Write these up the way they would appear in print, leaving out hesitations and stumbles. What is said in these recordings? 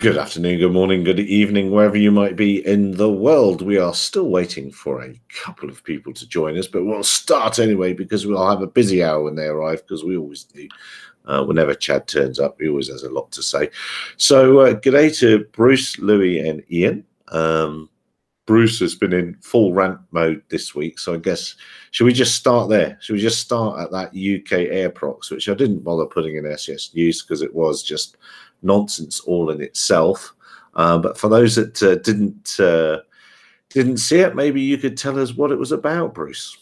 Good afternoon, good morning, good evening, wherever you might be in the world. We are still waiting for a couple of people to join us, but we'll start anyway because we'll have a busy hour when they arrive, because we always do. Whenever Chad turns up, he always has a lot to say. So g'day to Bruce, Louis and Ian. Bruce has been in full rant mode this week, so I guess, should we just start there? Should we just start at that UK Airprox, which I didn't bother putting in SES News because it was just nonsense all in itself. But for those that didn't see it, maybe you could tell us what it was about, Bruce.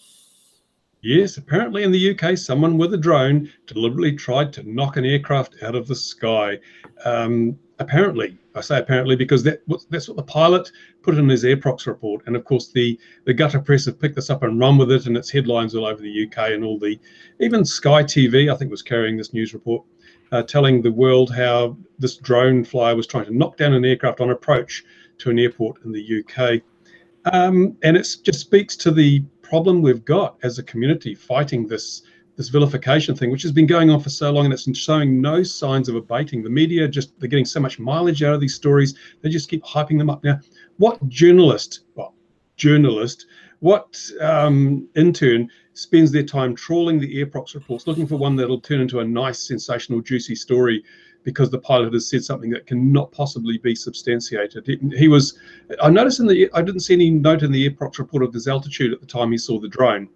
Yes, apparently in the UK, someone with a drone deliberately tried to knock an aircraft out of the sky. Apparently, I say apparently because that's what the pilot put in his Airprox report. And of course, the gutter press have picked this up and run with it, and it's headlines all over the UK, and even Sky TV, I think, was carrying this news report, telling the world how this drone flyer was trying to knock down an aircraft on approach to an airport in the UK. And it just speaks to the problem we've got as a community fighting this vilification thing, which has been going on for so long, and it's showing no signs of abating. The media they're getting so much mileage out of these stories, they just keep hyping them up. Now, what intern spends their time trawling the Airprox reports, looking for one that'll turn into a nice, sensational, juicy story because the pilot has said something that cannot possibly be substantiated? I noticed I didn't see any note in the Airprox report of his altitude at the time he saw the drone,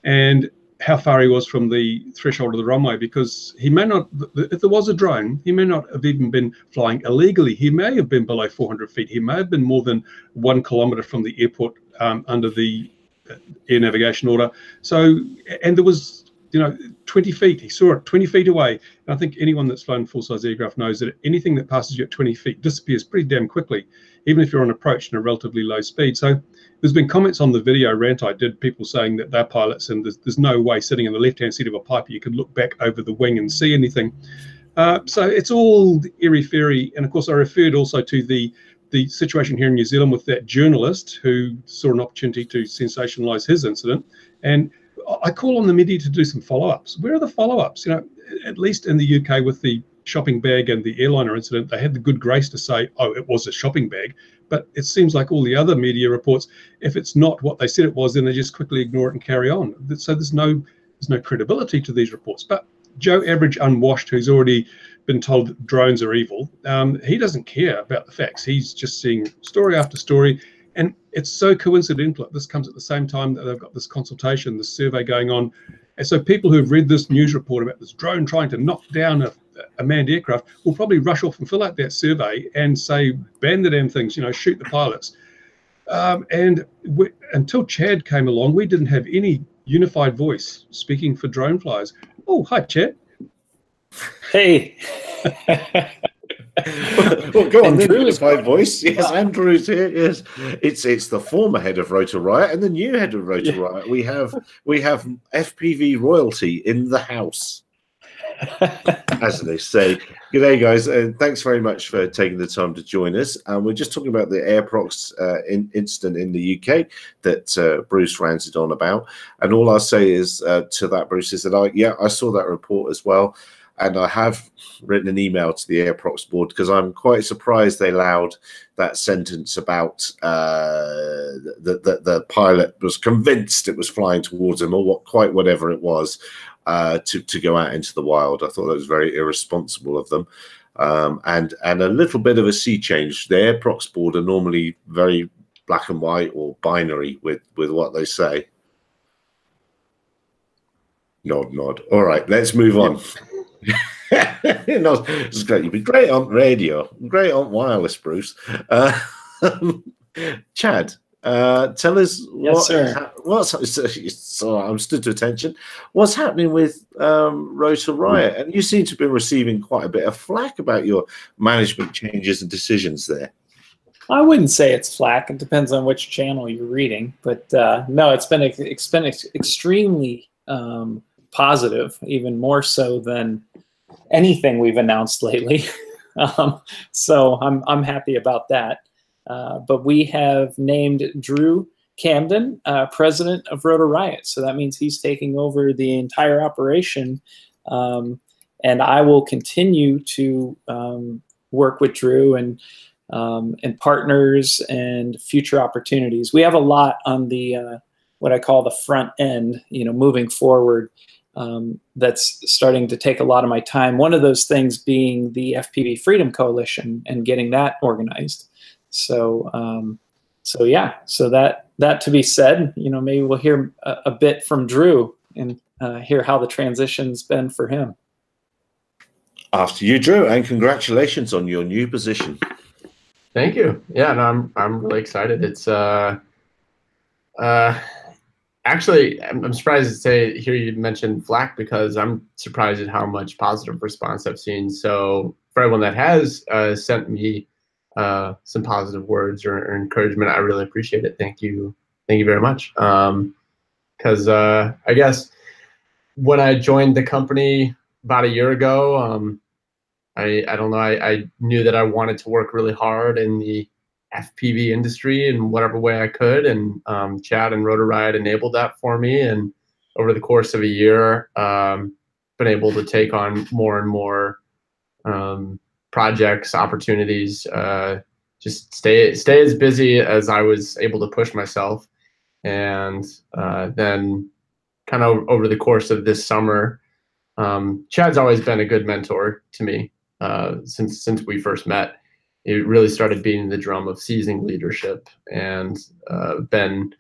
and how far he was from the threshold of the runway, because he may not, if there was a drone, he may not have even been flying illegally. He may have been below 400 feet. He may have been more than 1 kilometer from the airport under the air navigation order. So, and there was, 20 feet. He saw it 20 feet away. And I think anyone that's flown full-size aircraft knows that anything that passes you at 20 feet disappears pretty damn quickly, even if you're on approach in a relatively low speed. So there's been comments on the video rant I did, people saying that they're pilots and there's no way sitting in the left-hand seat of a Piper you could look back over the wing and see anything. So it's all airy-fairy. And of course, I referred also to the situation here in New Zealand with that journalist who saw an opportunity to sensationalize his incident. And I call on the media to do some follow-ups. Where are the follow-ups? At least in the UK with the shopping bag and the airliner incident, they had the good grace to say, oh, it was a shopping bag. But it seems like all the other media reports, if it's not what they said it was, then they just quickly ignore it and carry on. So there's no credibility to these reports. But Joe Average Unwashed, who's already been told that drones are evil, he doesn't care about the facts. He's just seeing story after story. And it's so coincidental that this comes at the same time that they've got this consultation, this survey going on. And so people who've read this news report about this drone trying to knock down a manned aircraft will probably rush off and fill out that survey and say, ban the damn things, shoot the pilots. Until Chad came along, we didn't have any unified voice speaking for drone flyers. Oh, hi, Chad. Hey. Well, go on, Drew is my voice. Yes, Andrew's here. Yes, it's the former head of Rotor Riot and the new head of Rotor Riot. We have FPV royalty in the house, as they say. G'day, guys, and thanks very much for taking the time to join us. We're just talking about the Airprox incident in the UK that Bruce ranted on about, and all I'll say is to that, Bruce, is that I saw that report as well. And I have written an email to the Airprox board because I'm quite surprised they allowed that sentence about the pilot was convinced it was flying towards him, or whatever it was, to go out into the wild. I thought that was very irresponsible of them, and a little bit of a sea change. The Airprox board are normally very black and white or binary with what they say. Nod, nod. All right, let's move on. No, it's great. You'd be great on radio, great on wireless, Bruce. Chad, tell us I'm stood to attention. What's happening with Rotor Riot? And you seem to be receiving quite a bit of flack about your management changes and decisions there. I wouldn't say it's flack. It depends on which channel you're reading. But no, it's been extremely positive, even more so than anything we've announced lately. So I'm happy about that. But we have named Drew Camdem president of Rotor Riot. So that means he's taking over the entire operation. And I will continue to work with Drew and partners and future opportunities. We have a lot on the what I call the front end, moving forward. That's starting to take a lot of my time. One of those things being the FPV Freedom Coalition and getting that organized. So that to be said, maybe we'll hear a bit from Drew and hear how the transition's been for him. After you, Drew, and congratulations on your new position. Thank you. Yeah, no, I'm really excited. It's actually, I'm surprised to hear you mention Flak, because I'm surprised at how much positive response I've seen. So for everyone that has sent me some positive words or encouragement, I really appreciate it. Thank you very much. Because I guess when I joined the company about a year ago, I don't know, I knew that I wanted to work really hard in the FPV industry in whatever way I could, and Chad and Rotor Riot enabled that for me. And over the course of a year, been able to take on more and more projects, opportunities, just stay as busy as I was able to push myself. And then kind of over the course of this summer, Chad's always been a good mentor to me since we first met. It really started beating the drum of seizing leadership, and been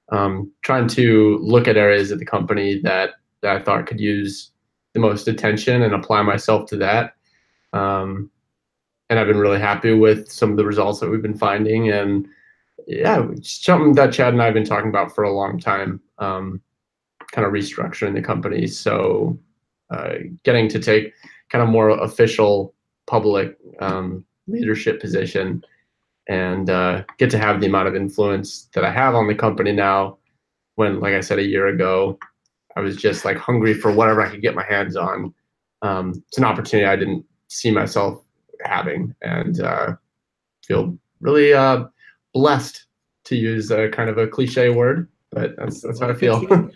trying to look at areas of the company that I thought could use the most attention and apply myself to that. And I've been really happy with some of the results that we've been finding. And yeah, it's something that Chad and I have been talking about for a long time, kind of restructuring the company. So getting to take kind of more official public leadership position, and get to have the amount of influence that I have on the company now, when, like I said, a year ago, I was just like hungry for whatever I could get my hands on. It's an opportunity I didn't see myself having, and feel really blessed, to use a kind of a cliche word, but that's how I feel.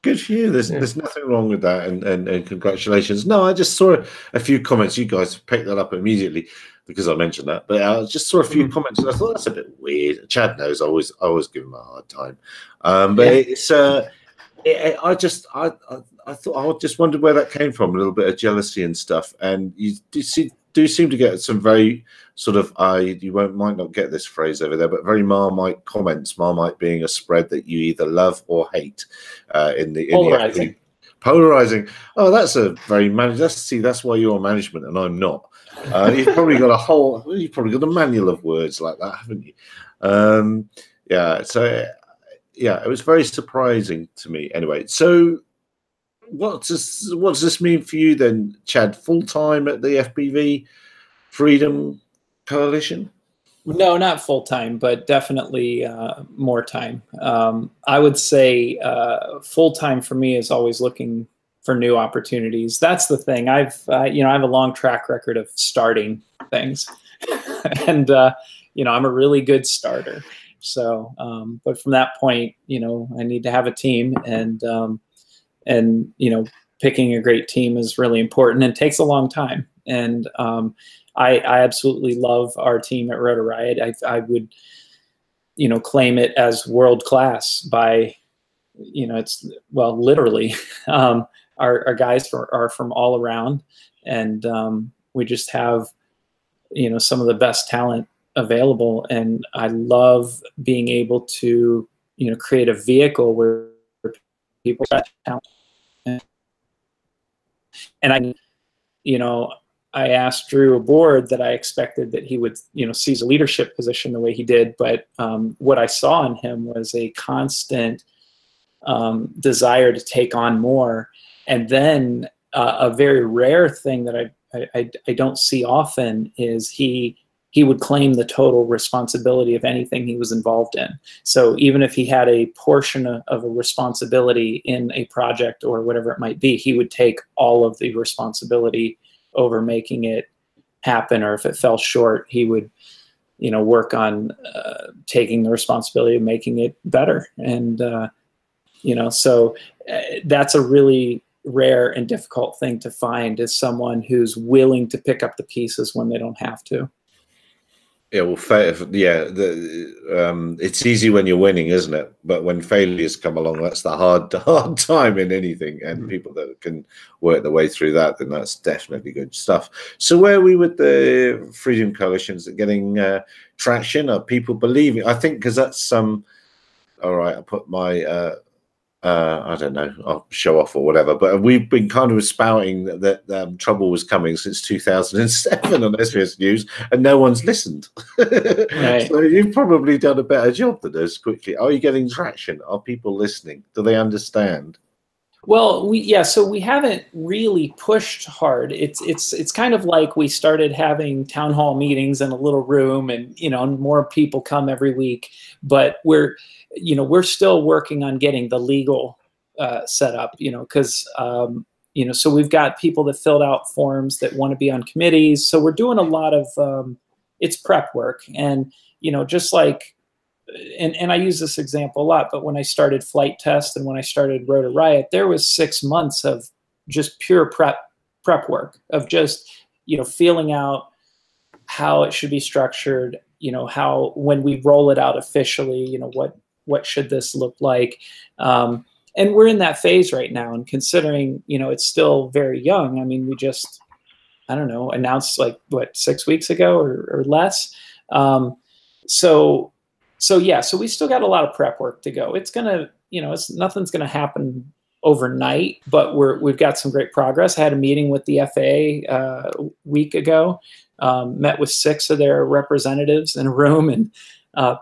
Good for you. There's nothing wrong with that, and congratulations. No, I just saw a few comments. You guys picked that up immediately because I mentioned that, but I just saw a few comments and I thought that's a bit weird. Chad knows I always give him a hard time, but it's I thought I just wondered where that came from, a little bit of jealousy and stuff. And you do seem to get some very sort of might not get this phrase over there, but very Marmite comments. Marmite being a spread that you either love or hate in the polarizing. Polarizing. Oh, that's a very that's why you're management and I'm not. You've probably got a manual of words like that, haven't you? It was very surprising to me. Anyway, so what does this mean for you then, Chad? Full time at the FPV Freedom Coalition? No, not full time, but definitely more time. I would say full time for me is always looking for new opportunities. That's the thing. I have a long track record of starting things, and I'm a really good starter. So, but from that point, I need to have a team, and picking a great team is really important and takes a long time. And I absolutely love our team at Rotor Riot. I would, claim it as world class by, it's literally. Our guys are from all around, and we just have, some of the best talent available. And I love being able to, create a vehicle where people have talent. And I asked Drew aboard that I expected that he would, seize a leadership position the way he did. But what I saw in him was a constant desire to take on more. And then a very rare thing that I don't see often is he would claim the total responsibility of anything he was involved in. So even if he had a portion of a responsibility in a project or whatever it might be, he would take all of the responsibility over making it happen. Or if it fell short, he would, work on taking the responsibility of making it better. And, so that's a really rare and difficult thing to find is someone who's willing to pick up the pieces when they don't have to. Yeah, well, it's easy when you're winning, isn't it? But when failures come along, that's the hard time in anything. And people that can work their way through that, then that's definitely good stuff. So where are we with the Freedom Coalitions getting traction? Are people believing? I think because that's all right, I put my I don't know, I'll show off or whatever, but we've been kind of spouting that trouble was coming since 2007 on SBS News, and no one's listened. Right. So you've probably done a better job than us. Quickly, are you getting traction? Are people listening? Do they understand? Well, so we haven't really pushed hard. It's kind of like we started having town hall meetings in a little room, and more people come every week, but we're still working on getting the legal set up, because so we've got people that filled out forms that want to be on committees. So we're doing a lot of it's prep work, and just like. And I use this example a lot, but when I started Flight Test and when I started Rotor Riot, there was 6 months of just pure prep work of just, feeling out how it should be structured, how when we roll it out officially, what should this look like? And we're in that phase right now. And considering, it's still very young. I mean, we just, I don't know, announced like, 6 weeks ago or less. So we still got a lot of prep work to go. It's gonna, nothing's gonna happen overnight, but we've got some great progress. I had a meeting with the FAA a week ago, met with 6 of their representatives in a room and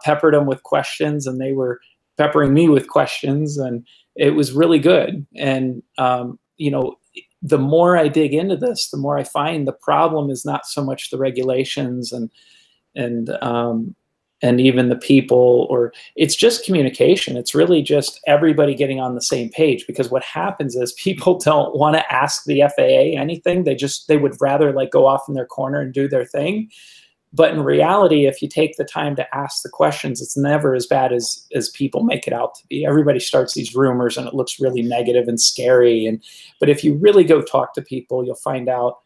peppered them with questions, and they were peppering me with questions, and it was really good. And the more I dig into this, the more I find the problem is not so much the regulations and even the people, or it's just communication. It's really just everybody getting on the same page, because what happens is people don't want to ask the FAA anything. They would rather like go off in their corner and do their thing. But in reality, if you take the time to ask the questions, it's never as bad as people make it out to be. Everybody starts these rumors and it looks really negative and scary. But if you really go talk to people, you'll find out,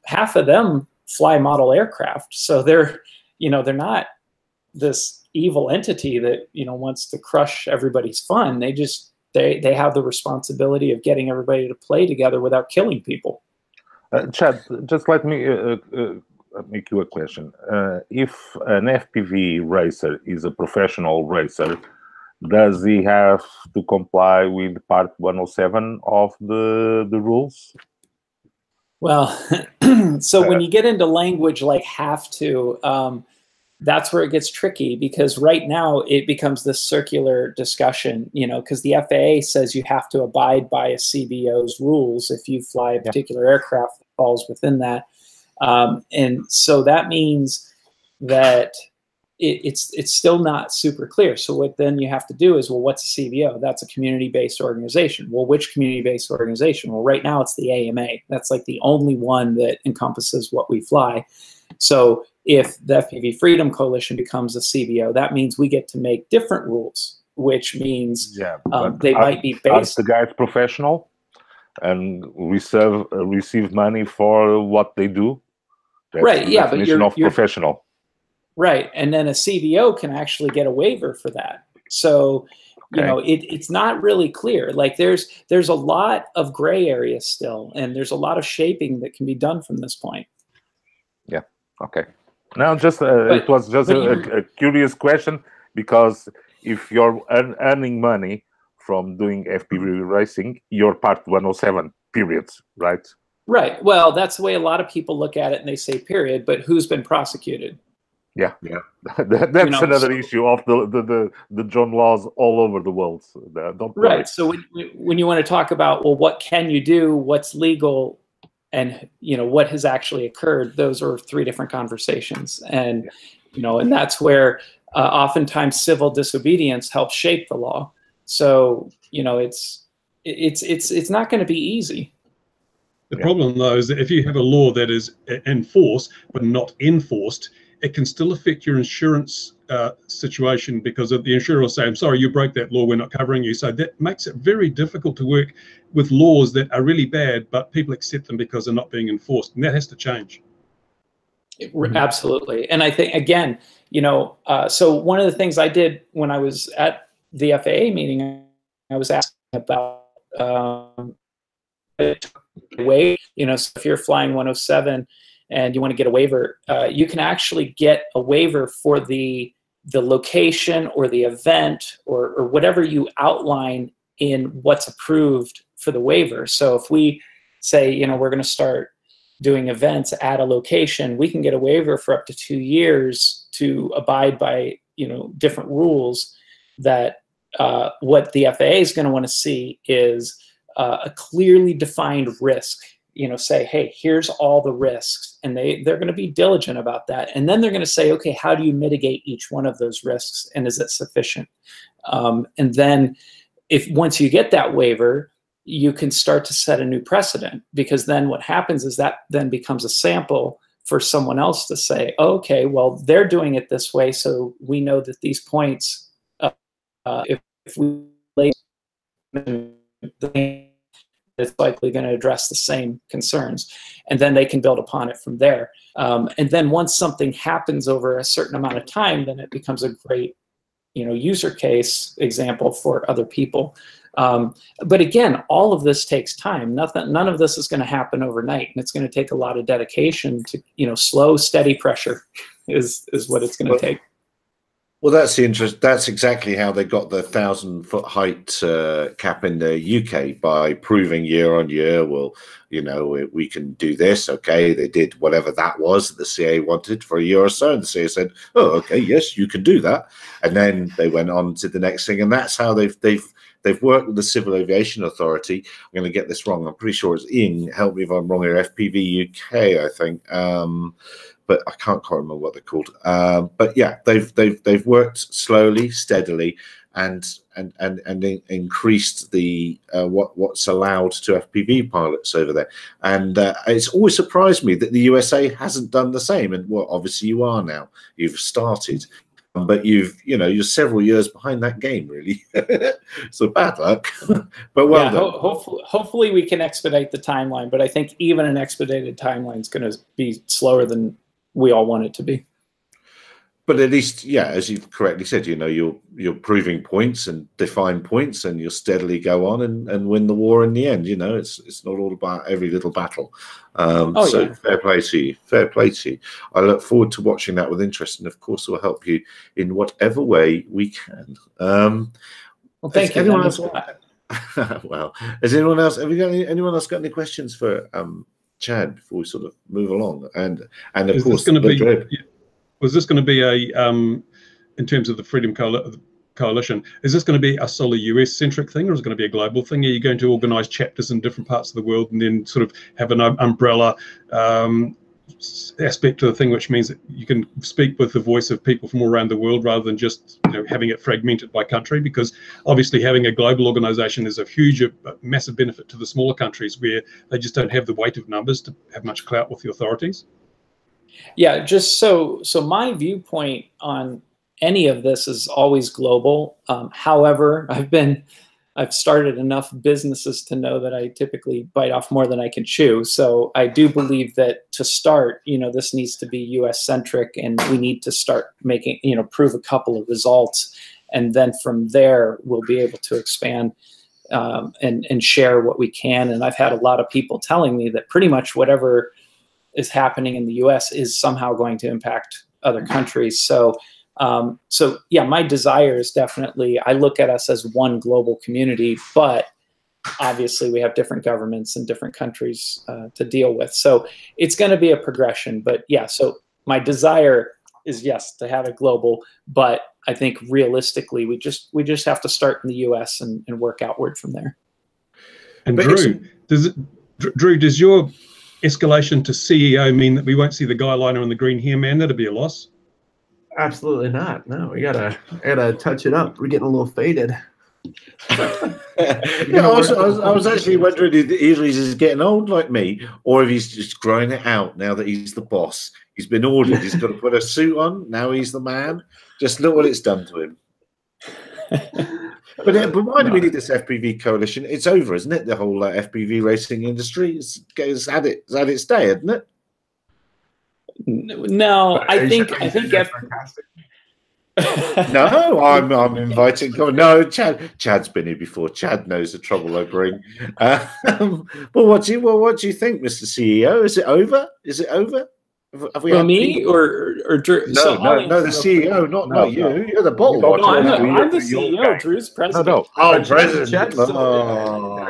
half of them fly model aircraft. So they're not this evil entity that wants to crush everybody's fun. They have the responsibility of getting everybody to play together without killing people. Chad, just let me make you a question. If an FPV racer is a professional racer, does he have to comply with Part 107 of the rules? Well, so when you get into language like have to, that's where it gets tricky, because right now it becomes this circular discussion, because the FAA says you have to abide by a CBO's rules if you fly a particular aircraft that falls within that. And so that means that it's still not super clear. So what then you have to do is, well, what's a CBO? That's a community-based organization. Well, which community-based organization? Well, right now it's the AMA. That's like the only one that encompasses what we fly. So if the FPV Freedom Coalition becomes a CBO, that means we get to make different rules, which means they might be based. Are the guys professional and receive money for what they do? That's right, the yeah, but you're professional. Right, and then a CBO can actually get a waiver for that. So, it's not really clear. Like there's a lot of gray areas still, and there's a lot of shaping that can be done from this point. Yeah. Okay. Now, it was just a curious question, because if you're earning money from doing FPV racing, you're Part 107, period, right? Right. Well, that's the way a lot of people look at it, and they say period, but who's been prosecuted? Yeah. That's another issue of the John laws all over the world. So don't worry. Right. So when you want to talk about, well, what can you do, what's legal, and what has actually occurred, those are 3 different conversations. And and that's where oftentimes civil disobedience helps shape the law. So it's not going to be easy. The problem, though, is that if you have a law that is enforced but not enforced, it can still affect your insurance situation, because the insurer will say, I'm sorry, you broke that law, we're not covering you. So that makes it very difficult to work with laws that are really bad, but people accept them because they're not being enforced, and that has to change. Absolutely. And I think, again, you know, so one of the things I did when I was at the FAA meeting, I was asking about waiver. You know, so if you're flying 107 and you want to get a waiver, you can actually get a waiver for the location or the event or whatever you outline in what's approved for the waiver. So if we say, you know, we're going to start doing events at a location, we can get a waiver for up to 2 years to abide by, you know, different rules. That what the FAA is going to want to see is a clearly defined risk. You know, say, hey, here's all the risks, and they're going to be diligent about that. And then they're going to say, okay, how do you mitigate each one of those risks, and is it sufficient? And then if once you get that waiver, you can start to set a new precedent, because then what happens is that then becomes a sample for someone else to say, oh, okay, well, they're doing it this way, so we know that these points, if we lay it's likely going to address the same concerns, and then they can build upon it from there. And then once something happens over a certain amount of time, then it becomes a great, you know, user case example for other people. But again, all of this takes time. None of this is going to happen overnight, and it's going to take a lot of dedication to, you know, slow, steady pressure is what it's going to take. Well, that's the interest. That's exactly how they got the 1,000-foot height cap in the UK, by proving year on year, well, you know, we can do this. Okay, they did whatever that was that the CA wanted for a year or so, and the CA said, "Oh, okay, yes, you can do that." And then they went on to the next thing, and that's how they've worked with the Civil Aviation Authority. I'm going to get this wrong. I'm pretty sure it's Ian. Help me if I'm wrong here. FPV UK, I think. But I can't quite remember what they're called. But yeah, they've worked slowly, steadily, and increased the what's allowed to FPV pilots over there. And it's always surprised me that the USA hasn't done the same. And well, obviously you are now. You've started, but you're several years behind that game, really. So bad luck. But well done. Hopefully we can expedite the timeline. But I think even an expedited timeline is going to be slower than we all want it to be. But at least, yeah, as you've correctly said, you know, you're proving points and define points, and you'll steadily go on and win the war in the end. You know, it's not all about every little battle. So fair play to you. Fair play to you. I look forward to watching that with interest, and of course we'll help you in whatever way we can. Well, thank you. Anyone else? Well, has anyone else? Have you got anyone else got any questions for Chad before we sort of move along? And of course, was this going to be a in terms of the Freedom Coalition, is this going to be a solely US centric thing, or is it going to be a global thing? Are you going to organize chapters in different parts of the world and then sort of have an umbrella aspect to the thing, which means that you can speak with the voice of people from all around the world rather than just, you know, having it fragmented by country? Because obviously having a global organization is a huge, massive benefit to the smaller countries where they just don't have the weight of numbers to have much clout with the authorities. Yeah, just so my viewpoint on any of this is always global. However, I've started enough businesses to know that I typically bite off more than I can chew. So I do believe that to start, you know, this needs to be US centric, and we need to start making, you know, prove a couple of results. And then from there, we'll be able to expand and share what we can. And I've had a lot of people telling me that pretty much whatever is happening in the US is somehow going to impact other countries. So yeah, my desire is definitely, I look at us as one global community, but obviously we have different governments and different countries to deal with. So it's going to be a progression, but yeah, so my desire is, yes, to have it global, but I think realistically, we just have to start in the US and work outward from there. And Drew, does your escalation to CEO mean that we won't see the guy liner on the green here, man? That'd be a loss. Absolutely not. No, we gotta touch it up. We're getting a little faded. Yeah, I was actually wondering if either he's getting old like me, or if he's just growing it out now that he's the boss. He's been ordered. He's got to put a suit on. Now he's the man. Just look what it's done to him. But why do we need this FPV coalition? It's over, isn't it? The whole FPV racing industry it's had its day, hasn't it? No, I think No, I'm inviting. No, Chad's been here before. Chad knows the trouble I bring. But what do you think, Mr. CEO? Is it over? Is it over? Have we me or Drew? No, the CEO, not you. You're the bottle watcher. No, I'm the CEO. Drew's president. No. Oh, president.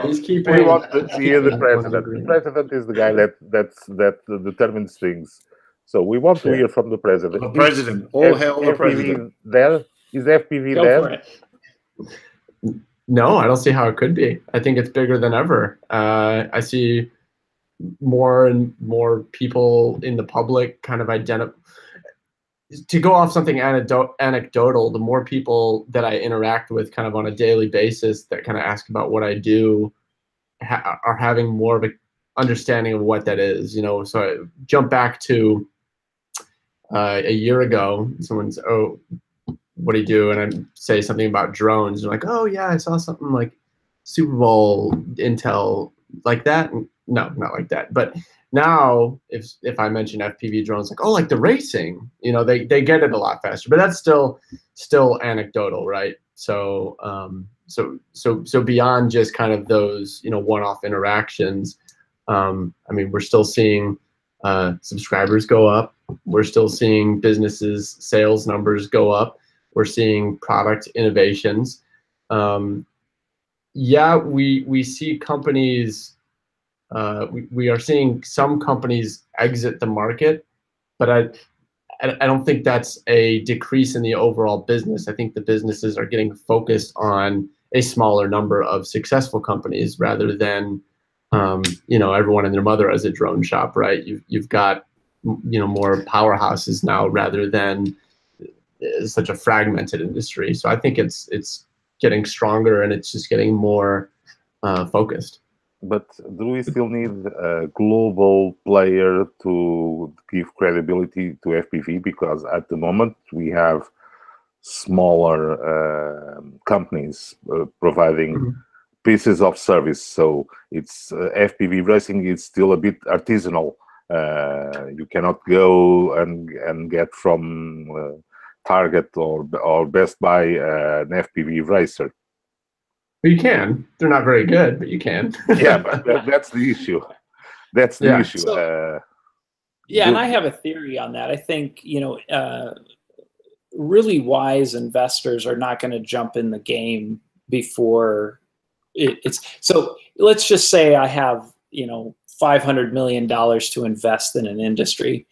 He's keeping. We want to hear the president. The president is the guy that determines things. So we want to hear from the president. The president. All hail the president. There is FPV Go there. for it. No, I don't see how it could be. I think it's bigger than ever. I see more and more people in the public kind of identify. To go off something anecdotal, the more people that I interact with kind of on a daily basis that kind of ask about what I do are having more of an understanding of what that is. So I jump back to a year ago, someone's, oh, what do you do? And I say something about drones. They're like, oh yeah, I saw something like Super Bowl Intel like that. No, not like that. But now if I mention FPV drones, like, oh, like the racing, they get it a lot faster. But that's still anecdotal, right? So so beyond just kind of those one-off interactions, I mean, we're still seeing subscribers go up. We're still seeing businesses' sales numbers go up. We're seeing product innovations. Yeah, we see companies. We are seeing some companies exit the market, but I don't think that's a decrease in the overall business. I think the businesses are getting focused on a smaller number of successful companies rather than everyone and their mother as a drone shop, right? You've got more powerhouses now rather than such a fragmented industry. So I think it's getting stronger and it's just getting more focused. But do we still need a global player to give credibility to FPV? Because at the moment we have smaller companies providing pieces of service. So it's FPV racing is still a bit artisanal. You cannot go and get from Target or Best Buy an FPV racer. You can. They're not very good, but you can. Yeah, but that's the issue. That's the issue. So, and I have a theory on that. I think really wise investors are not going to jump in the game before it's. So let's just say I have $500 million to invest in an industry.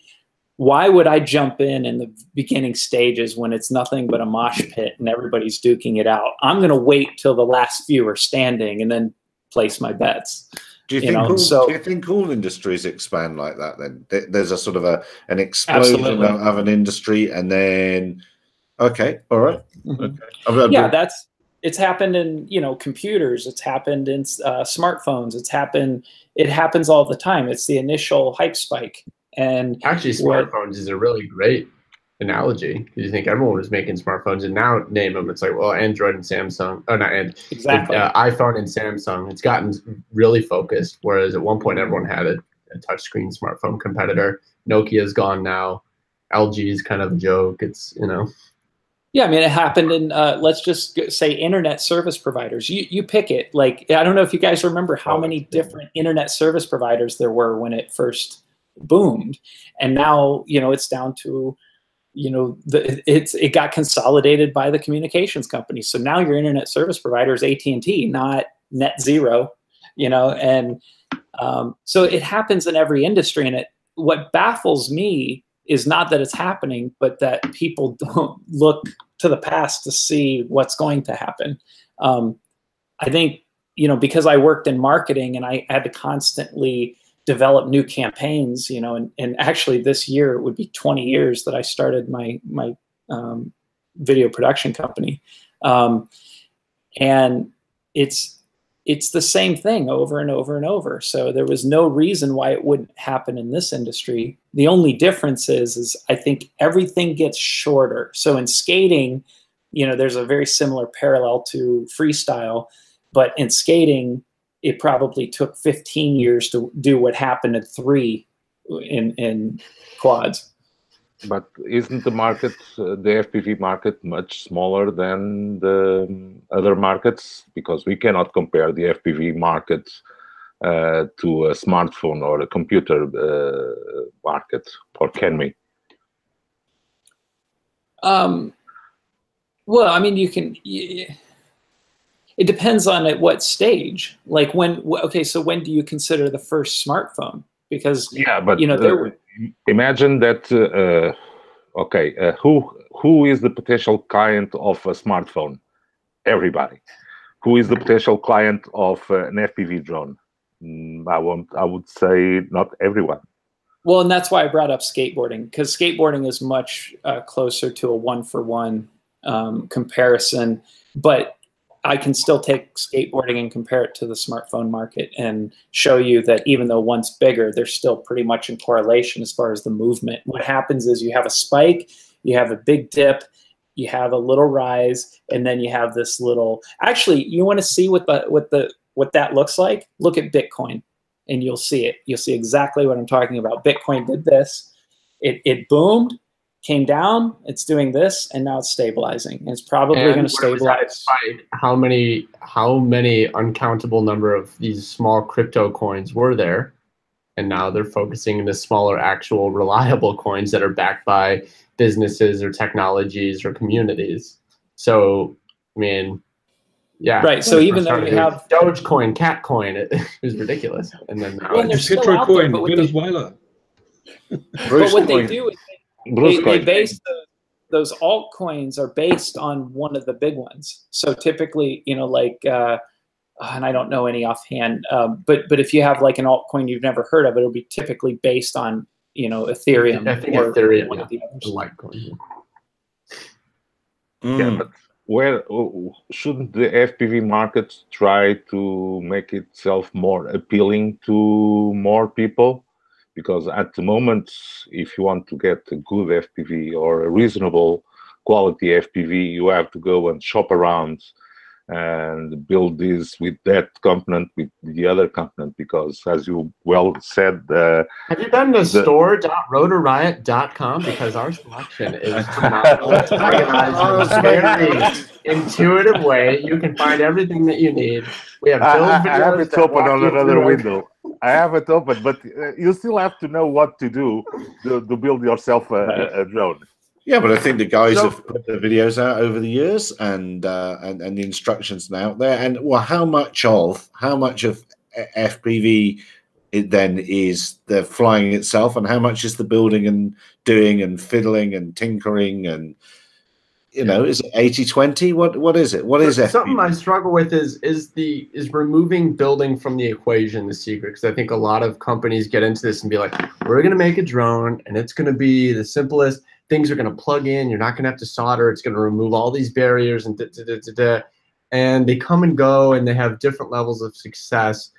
Why would I jump in the beginning stages when it's nothing but a mosh pit and everybody's duking it out? I'm going to wait till the last few are standing and then place my bets. Do you think all industries expand like that then? There's a sort of an explosion of an industry and then, okay, all right. Okay. Yeah, it's happened in computers. It's happened in smartphones. It happens all the time. It's the initial hype spike. And actually, smartphones is a really great analogy because you think everyone was making smartphones, and now name them. It's like, well, Android and Samsung. Oh, not Android. Exactly. iPhone and Samsung. It's gotten really focused. Whereas at one point, everyone had a touchscreen smartphone competitor. Nokia's gone now. LG is kind of a joke. It's Yeah, I mean, it happened in, let's just say, internet service providers. You pick it. Like, I don't know if you guys remember how many different internet service providers there were when it first boomed, and now it's down to it got consolidated by the communications companies. So now your internet service provider is AT&T, not Net Zero, and so it happens in every industry. And what baffles me is not that it's happening, but that people don't look to the past to see what's going to happen. I think because I worked in marketing and I had to constantly develop new campaigns, and actually this year it would be 20 years that I started my video production company. And it's the same thing over and over and over. So there was no reason why it wouldn't happen in this industry. The only difference is I think everything gets shorter. So in skating, you know, there's a very similar parallel to freestyle, but in skating, it probably took 15 years to do what happened in 3 in quads. But isn't the market, the FPV market, much smaller than the other markets? Because we cannot compare the FPV market to a smartphone or a computer market, or can we? Well, I mean, you can. It depends on at what stage. Like when. Okay, so when do you consider the first smartphone? Because yeah, but you know, imagine that. Who is the potential client of a smartphone? Everybody. Who is the potential client of an FPV drone? I would say not everyone. Well, and that's why I brought up skateboarding, because skateboarding is much closer to a one-for-one comparison. But I can still take skateboarding and compare it to the smartphone market and show you that even though one's bigger, they're still pretty much in correlation as far as the movement. What happens is you have a spike, you have a big dip, you have a little rise, and then you have this little. Actually, you want to see what that looks like? Look at Bitcoin, and you'll see it. You'll see exactly what I'm talking about. Bitcoin did this. It boomed, came down, it's doing this, and now it's stabilizing. And it's probably going to stabilize. How many uncountable number of these small crypto coins were there? And now they're focusing in the smaller, actual, reliable coins that are backed by businesses or technologies or communities. So, I mean, yeah. Right. So even though we have Dogecoin, Catcoin, it was ridiculous. And then now it's Petrocoin, Venezuela. But what they do is they base those altcoins are based on one of the big ones. So typically, you know, like, and I don't know any offhand, but if you have like an altcoin you've never heard of, it'll be typically based on, you know, Ethereum. I think Ethereum, one of the others. Litecoin. Yeah, but where shouldn't the FPV market try to make itself more appealing to more people? Because at the moment, if you want to get a good FPV or a reasonable quality FPV, you have to go and shop around and build this with that component, with the other component, because as you well said, have you been to store.rotorriot.com? Because our selection is phenomenal. It's organized in a very intuitive way. You can find everything that you need. We have build videos. I have it open on another window. I have it open, but you still have to know what to do to build yourself a drone. Yeah, but I think the guys have put the videos out over the years, and the instructions are out there. And well, how much of FPV it then is the flying itself, and how much is the building and doing and fiddling and tinkering, and you know, is it 80-20? What is it? What is FPV? Something I struggle with is removing building from the equation, the secret, because I think a lot of companies get into this and be like, we're going to make a drone, and it's going to be the simplest. Things are going to plug in. You're not going to have to solder. It's going to remove all these barriers and and they come and go, and they have different levels of success,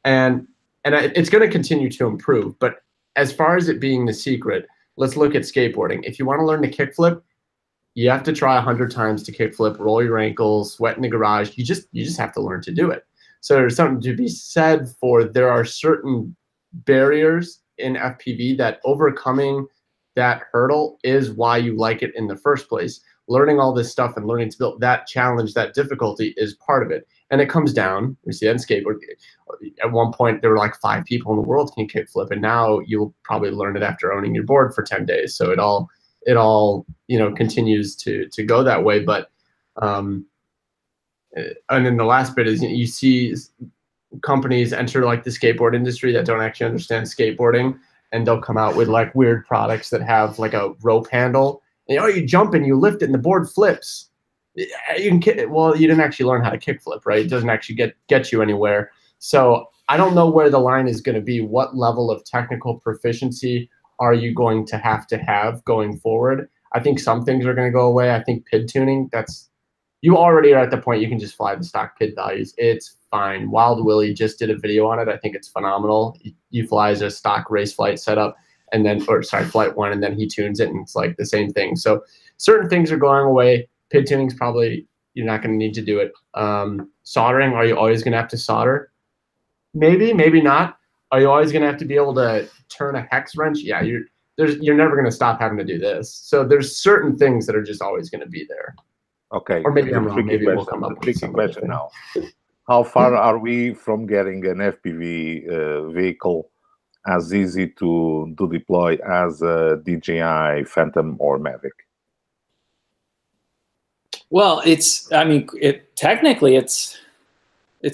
and it's going to continue to improve. But as far as it being the secret, let's look at skateboarding. If you want to learn to kickflip, you have to try 100 times to kickflip, roll your ankles, sweat in the garage. You just have to learn to do it. So there's something to be said for there are certain barriers in FPV that overcoming that hurdle is why you like it in the first place. Learning all this stuff and learning to build that challenge, that difficulty is part of it. And it comes down, we see that in skateboard. At one point, there were like 5 people in the world can kickflip, and now you'll probably learn it after owning your board for 10 days. So it all you know, continues to go that way. But and then the last bit is you see companies enter like the skateboard industry that don't actually understand skateboarding, and they'll come out with like weird products that have like a rope handle. And, you jump and you lift it and the board flips. You can well, you didn't actually learn how to kickflip, right? It doesn't actually get you anywhere. So I don't know where the line is going to be. What level of technical proficiency are you going to have going forward? I think some things are going to go away. I think PID tuning, that's you already are at the point you can just fly the stock PID values. It's fine. Wild Willie just did a video on it. I think it's phenomenal. You fly as a stock race flight setup, and then, or sorry, flight one, and then he tunes it, and it's like the same thing. So certain things are going away. PID tuning's probably, you're not going to need to do it. Soldering, are you always going to have to solder? Maybe, maybe not. Are you always going to have to be able to turn a hex wrench? Yeah, you're never going to stop having to do this. So there's certain things that are just always going to be there. Okay. Or maybe I'm wrong. Maybe we'll come up with tricky question now. How far are we from getting an FPV vehicle as easy to deploy as a DJI Phantom or Mavic? Well, technically it's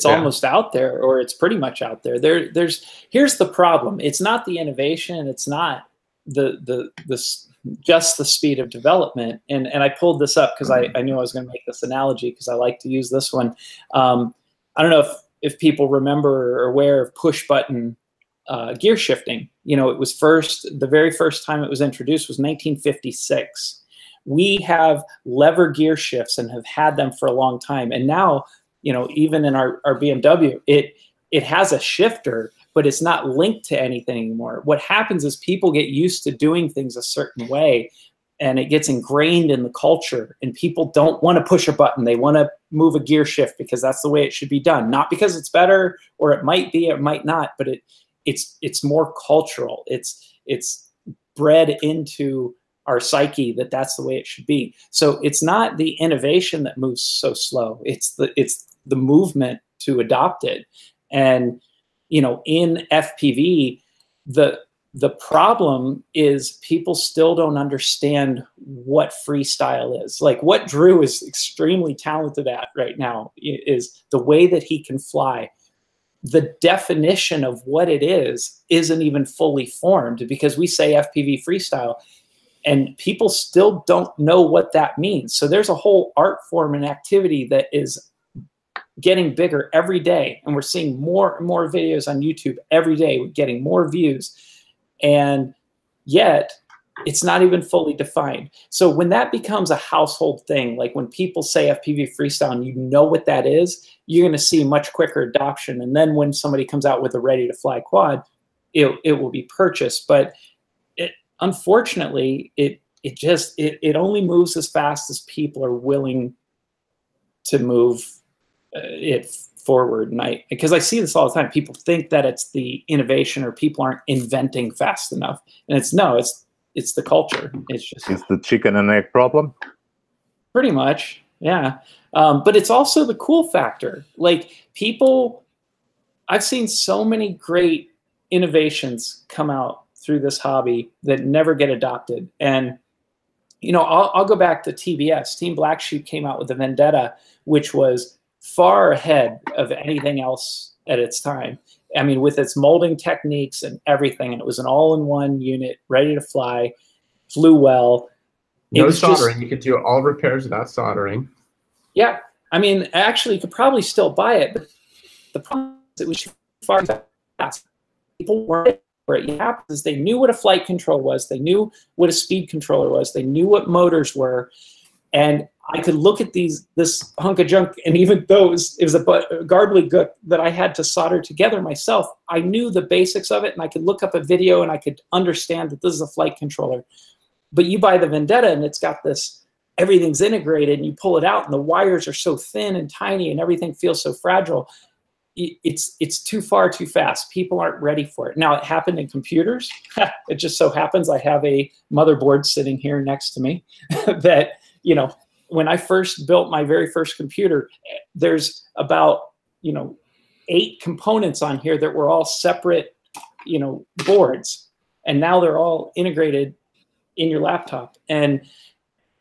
almost out there, or it's pretty much out there. Here's the problem. It's not the innovation. It's not just the speed of development. And I pulled this up because I knew I was going to make this analogy because I like to use this one. I don't know if people remember or are aware of push button gear shifting. You know, it was the very first time it was introduced was 1956. We have lever gear shifts and have had them for a long time. And now, you know, even in our BMW, it has a shifter, but it's not linked to anything anymore. What happens is people get used to doing things a certain way, and it gets ingrained in the culture, and people don't want to push a button. They want to move a gear shift because that's the way it should be done. Not because it's better, or it might be, it might not, but it's more cultural. It's bred into our psyche that that's the way it should be. So it's not the innovation that moves so slow. It's the movement to adopt it. And, you know, in FPV, the problem is people still don't understand what freestyle is. Like what Drew is extremely talented at right now is the way that he can fly. The definition of what it is isn't even fully formed, because we say FPV freestyle and people still don't know what that means. So there's a whole art form and activity that is getting bigger every day. And we're seeing more and more videos on YouTube every day. We're getting more views. And yet it's not even fully defined. So when that becomes a household thing, like when people say FPV freestyle and you know what that is, you're going to see much quicker adoption. And then when somebody comes out with a ready to fly quad, it will be purchased. But unfortunately, it only moves as fast as people are willing to move it forward. And because I see this all the time, people think that it's the innovation or people aren't inventing fast enough, and it's the culture. It's the chicken and egg problem. Pretty much, yeah. But it's also the cool factor. Like I've seen so many great innovations come out through this hobby that never get adopted. And, you know, I'll go back to TBS. Team Black Sheep came out with the Vendetta, which was far ahead of anything else at its time. I mean, with its molding techniques and everything, and it was an all-in-one unit, ready to fly, flew well. No soldering. You could do all repairs without soldering. Yeah. I mean, actually, you could probably still buy it, but the problem is it was too far fast. People weren't for it. What happened is they knew what a flight control was. They knew what a speed controller was. They knew what motors were. And I could look at this hunk of junk, and even though it was a garbly that I had to solder together myself, I knew the basics of it, and I could look up a video, and I could understand that this is a flight controller. But you buy the Vendetta, and it's got this, everything's integrated, and you pull it out, and the wires are so thin and tiny, and everything feels so fragile. It's too far, too fast. People aren't ready for it. Now, it happened in computers. It just so happens I have a motherboard sitting here next to me that, you know, when I first built my very first computer, there's about, 8 components on here that were all separate, boards. And now they're all integrated in your laptop. And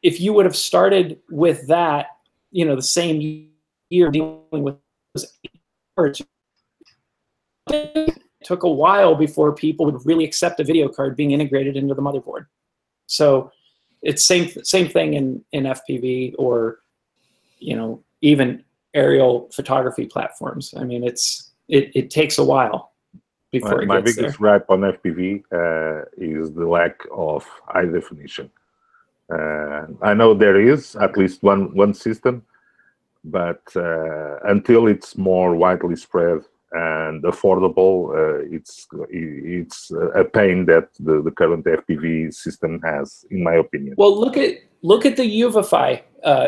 if you would have started with that, the same year dealing with those 8 boards, it took a while before people would really accept a video card being integrated into the motherboard. So it's same thing in FPV or, even aerial photography platforms. I mean, it takes a while before it gets there. My biggest gripe on FPV is the lack of high definition. I know there is at least one system, but until it's more widely spread and affordable, it's a pain that the current FPV system has, in my opinion. Well, look at the Uvify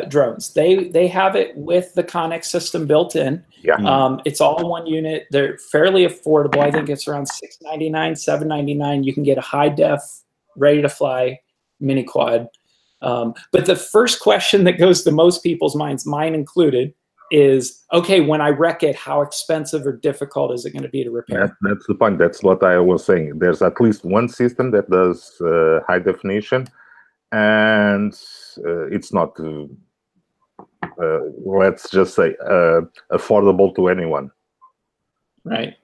drones. They have it with the Connex system built in. Yeah. It's all one unit. They're fairly affordable. I think it's around $699, $799. You can get a high def, ready to fly mini quad. But the first question that goes to most people's minds, mine included, is, okay, when I wreck it, how expensive or difficult is it going to be to repair? That's the point. That's what I was saying. There's at least one system that does high definition, and it's not, let's just say, affordable to anyone. Right.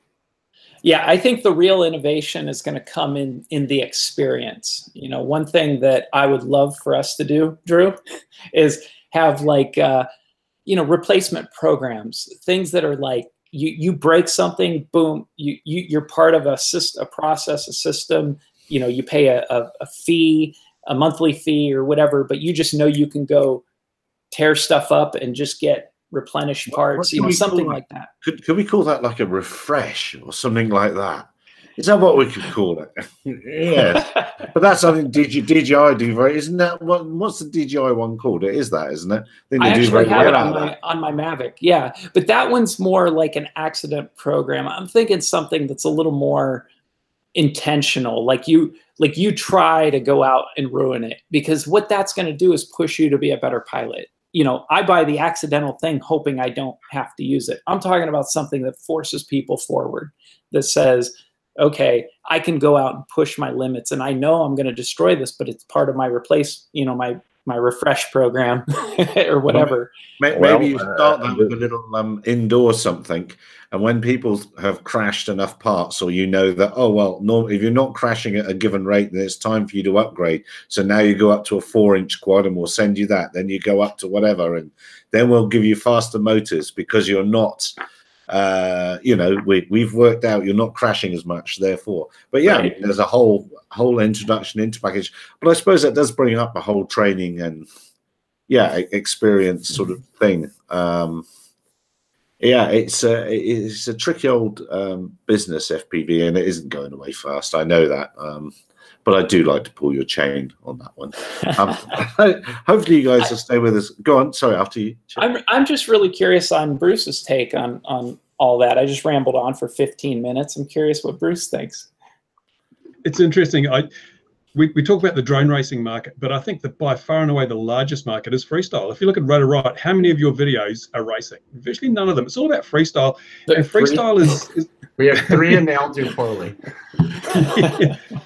Yeah, I think the real innovation is going to come in the experience. You know, one thing that I would love for us to do, Drew, is have like, you know, replacement programs, things that are like, you break something, boom, you're part of a process, a system. You know, you pay a fee, a monthly fee or whatever, but you just know you can go tear stuff up and just get replenish parts, you know, something like that. Could we call that like a refresh or something like that? Is that what we could call it? Yeah, but that's something DJI do very. Isn't that what's the DJI one called? It is that, isn't it? I actually have it on my Mavic. Yeah, but that one's more like an accident program. I'm thinking something that's a little more intentional, like you try to go out and ruin it, because what that's going to do is push you to be a better pilot. You know, I buy the accidental thing hoping I don't have to use it. I'm talking about something that forces people forward, that says, okay, I can go out and push my limits, and I know I'm going to destroy this, but it's part of my my refresh program or whatever. Maybe you start that with a little indoor something, and when people have crashed enough parts, or you know that, oh well, if you're not crashing at a given rate, then it's time for you to upgrade. So now you go up to a 4-inch quad, and we'll send you that. Then you go up to whatever, and then we'll give you faster motors because you're not. You know, we've worked out you're not crashing as much, therefore. But yeah, right. There's a whole introduction into package. But I suppose that does bring up a whole training and experience sort of thing. Yeah, it's a tricky old business, FPV, and it isn't going away fast. I know that. But I do like to pull your chain on that one. Hopefully you guys will stay with us. Go on. Sorry, after you. I'm just really curious on Bruce's take on all that. I just rambled on for 15 minutes. I'm curious what Bruce thinks. It's interesting. We talk about the drone racing market, but I think that by far and away the largest market is freestyle. If you look at Rotor Riot, how many of your videos are racing? Virtually none of them. It's all about freestyle. And freestyle is we have 3 and they all do poorly.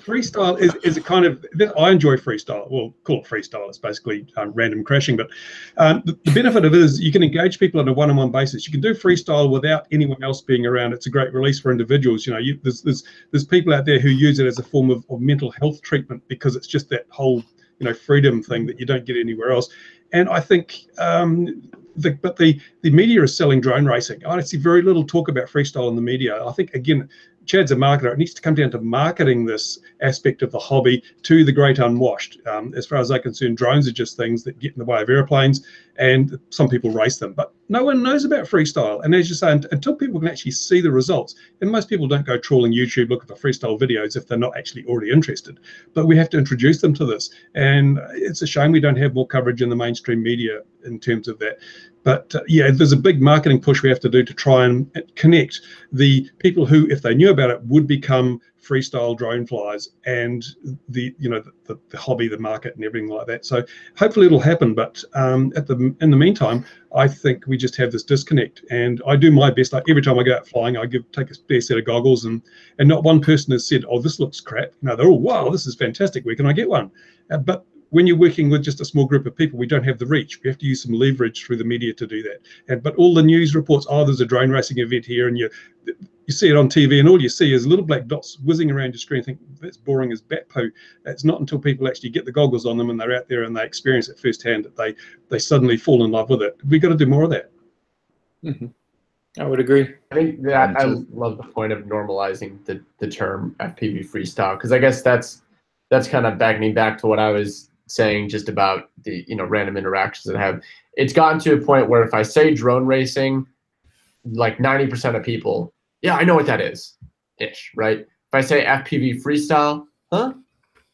Freestyle is a kind of, I enjoy freestyle. We'll call it freestyle. It's basically random crashing. But the benefit of it is you can engage people on a one-on-one basis. You can do freestyle without anyone else being around. It's a great release for individuals. You know, there's people out there who use it as a form of mental health treatment, because it's just that whole, you know, freedom thing that you don't get anywhere else. And I think the media is selling drone racing. I see very little talk about freestyle in the media. I think, again, Chad's a marketer. It needs to come down to marketing this aspect of the hobby to the great unwashed. As far as I'm concerned, drones are just things that get in the way of airplanes, and some people race them. But no one knows about freestyle. And as you say, until people can actually see the results, and most people don't go trawling YouTube looking for freestyle videos if they're not actually already interested. But we have to introduce them to this. And it's a shame we don't have more coverage in the mainstream media in terms of that. But yeah, there's a big marketing push we have to do to try and connect the people who, if they knew about it, would become freestyle drone flies, and the hobby, the market, and everything like that. So hopefully it'll happen. But in the meantime, I think we just have this disconnect. And I do my best. Like every time I go out flying, I take a spare set of goggles, and not one person has said, "Oh, this looks crap." You know, they're all, "Wow, this is fantastic. Where can I get one?" But when you're working with just a small group of people, we don't have the reach. We have to use some leverage through the media to do that. But all the news reports, oh, there's a drone racing event here, and you see it on TV, and all you see is little black dots whizzing around your screen. Think that's boring as bat poo. It's not until people actually get the goggles on them and they're out there and they experience it firsthand that they suddenly fall in love with it. We've got to do more of that. Mm-hmm. I would agree. I think that I love the point of normalizing the term FPV freestyle, because I guess that's kind of backing me back to what I was saying just about the random interactions that I have. It's gotten to a point where if I say drone racing, like 90% of people, yeah, I know what that is, ish, right? If I say FPV freestyle, huh?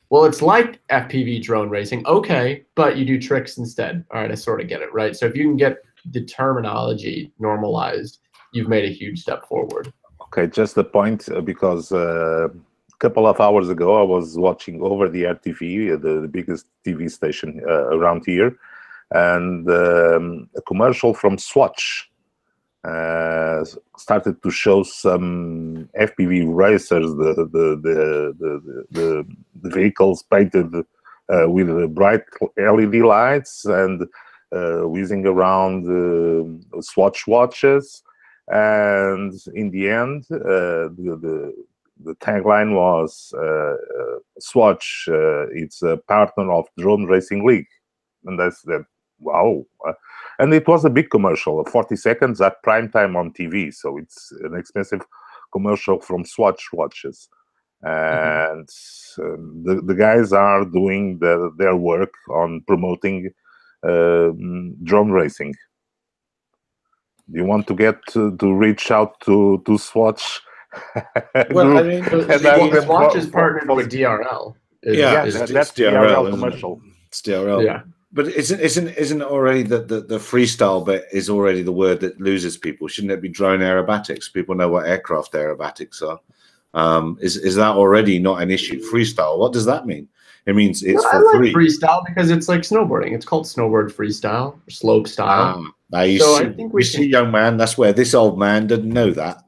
Well, it's like FPV drone racing, okay, but you do tricks instead. All right, I sort of get it, right? So if you can get the terminology normalized, you've made a huge step forward. Okay, just a point, because a couple of hours ago I was watching over-the-air TV, the biggest TV station around here, and a commercial from Swatch started to show some FPV racers, the vehicles painted with bright LED lights and whizzing around Swatch watches. And in the end, the tagline was Swatch, it's a partner of Drone Racing League. And I said, wow. And it was a big commercial, 40 seconds at prime time on TV. So it's an expensive commercial from Swatch watches. And the guys are doing their work on promoting drone racing. Do you want to get to reach out to Swatch? Well, I mean, Swatch is partnered with DRL. That's DRL commercial. It's DRL. Yeah. But isn't it already that the freestyle bit is already the word that loses people? Shouldn't it be drone aerobatics? People know what aircraft aerobatics are. Is that already not an issue? Freestyle, what does that mean? It means it's for free. Freestyle because it's like snowboarding. It's called snowboard freestyle, or slope style. I think we see, young man, that's where this old man didn't know that.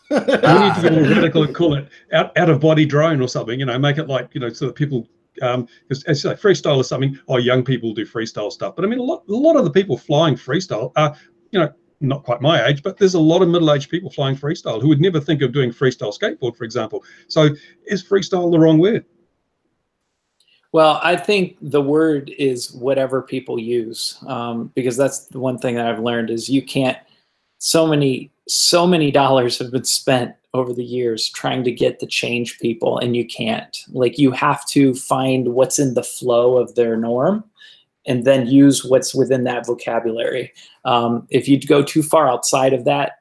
We need to go radical and call it out of body drone or something. Make it like so that people. Because it's like freestyle is something. Oh, young people do freestyle stuff, but I mean a lot of the people flying freestyle are not quite my age, but there's a lot of middle-aged people flying freestyle who would never think of doing freestyle skateboard, for example. So is freestyle the wrong word? Well, I think the word is whatever people use, because that's the one thing that I've learned is you can't. So many dollars have been spent over the years trying to get to change people, and you can't. Like, you have to find what's in the flow of their norm and then use what's within that vocabulary. If you go too far outside of that,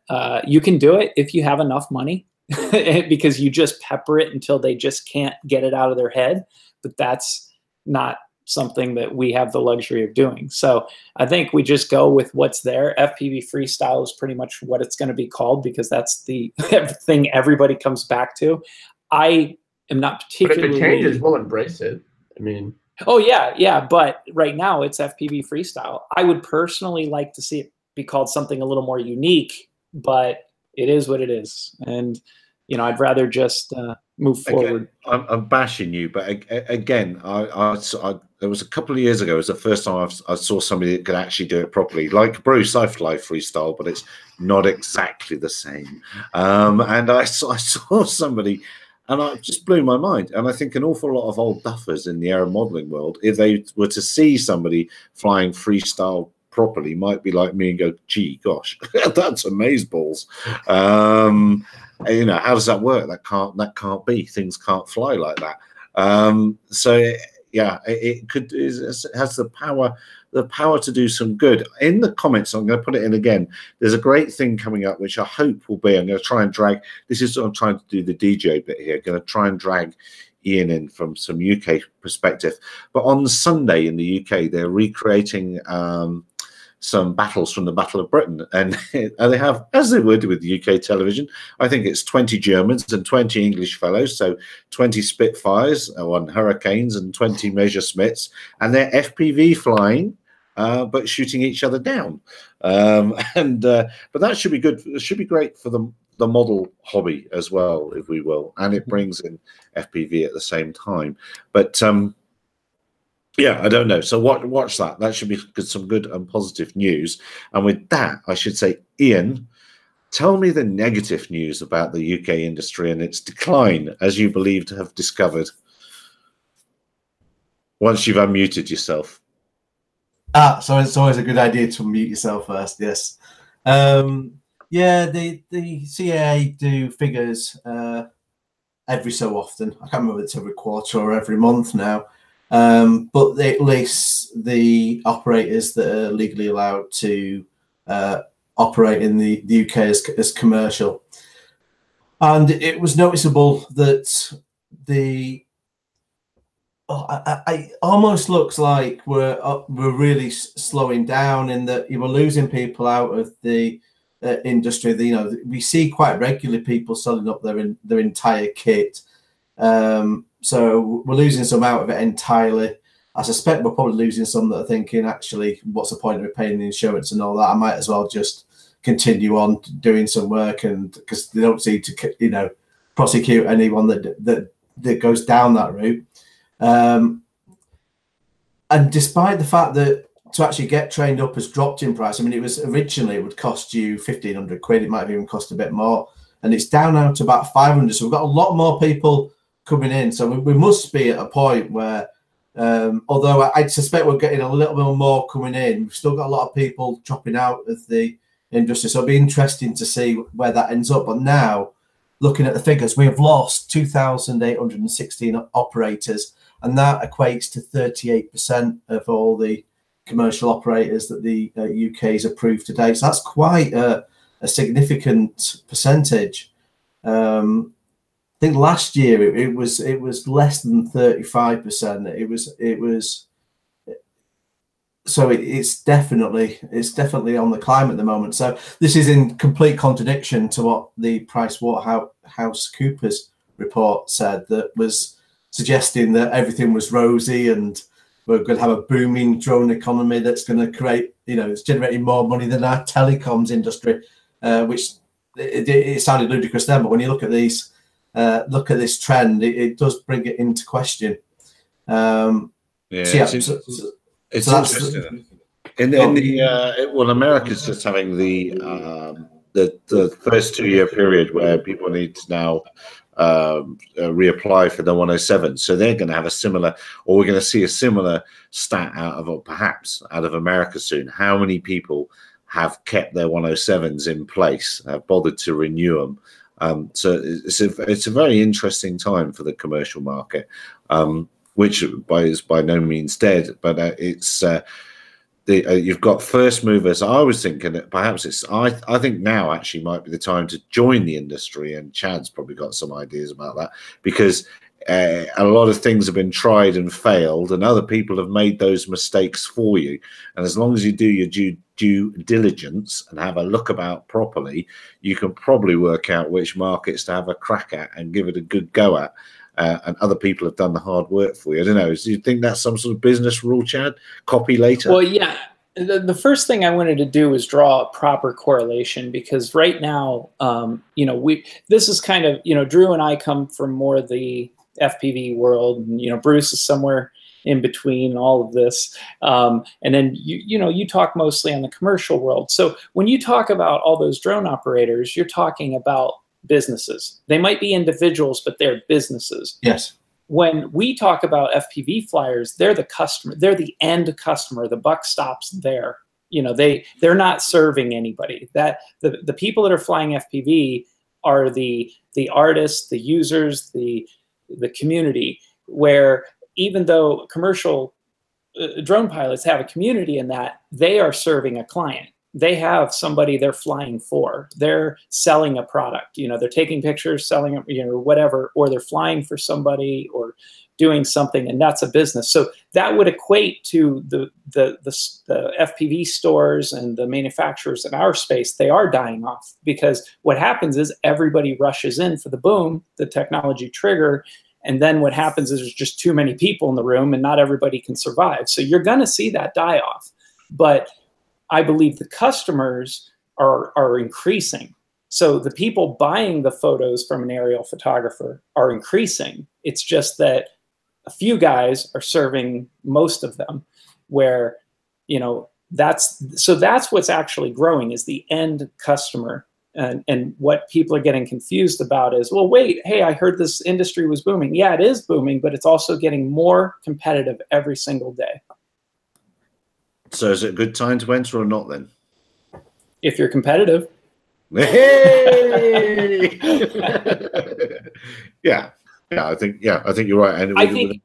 you can do it if you have enough money because you just pepper it until they just can't get it out of their head. But that's not something that we have the luxury of doing. So I think we just go with what's there. FPV freestyle is pretty much what it's going to be called because that's the thing everybody comes back to. I am not particularly... But if it changes, we'll embrace it. I mean... Oh, yeah. But right now it's FPV freestyle. I would personally like to see it be called something a little more unique, but it is what it is. And, I'd rather just move forward. Again, I'm bashing you, but again, there was a couple of years ago, it was the first time I saw somebody that could actually do it properly. Like Bruce, I fly freestyle, but it's not exactly the same. And I saw somebody, and it just blew my mind. And I think an awful lot of old duffers in the aero modeling world, if they were to see somebody flying freestyle properly, might be like me and go, gee, gosh, that's amazeballs. How does that work? That can't be. Things can't fly like that. It has the power to do some good. In the comments, I'm going to put it in again. There's a great thing coming up, which I hope will be. I'm going to try and drag. This is what I'm trying to do the DJ bit here. Going to try and drag Ian in from some UK perspective. But on Sunday in the UK, they're recreating some battles from the Battle of Britain, and they have, as they would with UK television, I think it's 20 Germans and 20 English fellows, so 20 Spitfires on Hurricanes and 20 Messerschmitts, and they're FPV flying, but shooting each other down. But that should be good. It should be great for the model hobby as well, if we will, and it brings in FPV at the same time. But yeah, I don't know. So watch that. That should be some good and positive news. And with that, I should say, Ian, tell me the negative news about the UK industry and its decline, as you believe to have discovered, once you've unmuted yourself. So it's always a good idea to unmute yourself first, yes. Yeah, the CAA do figures every so often. I can't remember if it's every quarter or every month now. but at least the operators that are legally allowed to operate in the UK as commercial. And it was noticeable that it almost looks like we're really slowing down, in that you were losing people out of the industry. We see quite regularly people selling up their entire kit. So we're losing some out of it entirely. I suspect we're probably losing some that are thinking, actually, what's the point of paying the insurance and all that? I might as well just continue on doing some work, and because they don't seem to, prosecute anyone that goes down that route. And despite the fact that to actually get trained up has dropped in price, I mean, it was originally, it would cost you 1,500 quid. It might have even cost a bit more, and it's down now to about 500. So we've got a lot more people coming in. So we must be at a point where, although I suspect we're getting a little bit more coming in, we've still got a lot of people dropping out of the industry. So it'll be interesting to see where that ends up. But now, looking at the figures, we have lost 2,816 operators, and that equates to 38% of all the commercial operators that the UK has approved today. So that's quite a significant percentage. I think last year it was less than 35%. It was. So it's definitely on the climb at the moment. So this is in complete contradiction to what the PricewaterhouseCoopers report said, that was suggesting that everything was rosy and we're going to have a booming drone economy that's going to create, it's generating more money than our telecoms industry, which it sounded ludicrous then. But when you look at these, look at this trend, it does bring it into question. It's interesting. America's just having the first 2 year period where people need to now reapply for the 107. So they're going to have a similar, or we're going to see a similar stat out of America soon. How many people have kept their 107s in place, have bothered to renew them? So it's a very interesting time for the commercial market. Which is by no means dead, but you've got first movers. I was thinking that perhaps I think now actually might be the time to join the industry, and Chad's probably got some ideas about that, because a lot of things have been tried and failed, and other people have made those mistakes for you. And as long as you do your due diligence and have a look about properly, you can probably work out which markets to have a crack at and give it a good go at. And other people have done the hard work for you. I don't know. Do you think that's some sort of business rule, Chad? Copy later? Well, yeah. The first thing I wanted to do was draw a proper correlation, because right now, this is kind of, Drew and I come from more the FPV world, and, Bruce is somewhere in between all of this. And then, you talk mostly on the commercial world. So when you talk about all those drone operators, you're talking about businesses. They might be individuals, but they're businesses. Yes. When we talk about FPV flyers, they're the customer. They're the end customer. The buck stops there. They're not serving anybody. That the people that are flying FPV are the artists, the users, the community. Where even though commercial drone pilots have a community in that, they are serving a client. They have somebody they're flying for. They're selling a product. They're taking pictures, selling it, whatever, or they're flying for somebody or doing something, and that's a business. So that would equate to the FPV stores and the manufacturers in our space. They are dying off, because what happens is everybody rushes in for the boom, the technology trigger, and then what happens is there's just too many people in the room, and not everybody can survive. So you're going to see that die off, but I believe the customers are increasing. So the people buying the photos from an aerial photographer are increasing. It's just that a few guys are serving most of them, where, that's what's actually growing, is the end customer. And what people are getting confused about is, well, wait, hey, I heard this industry was booming. Yeah, it is booming, but it's also getting more competitive every single day. So is it a good time to enter or not then? If you're competitive. Hey! Yeah, I think you're right. And I think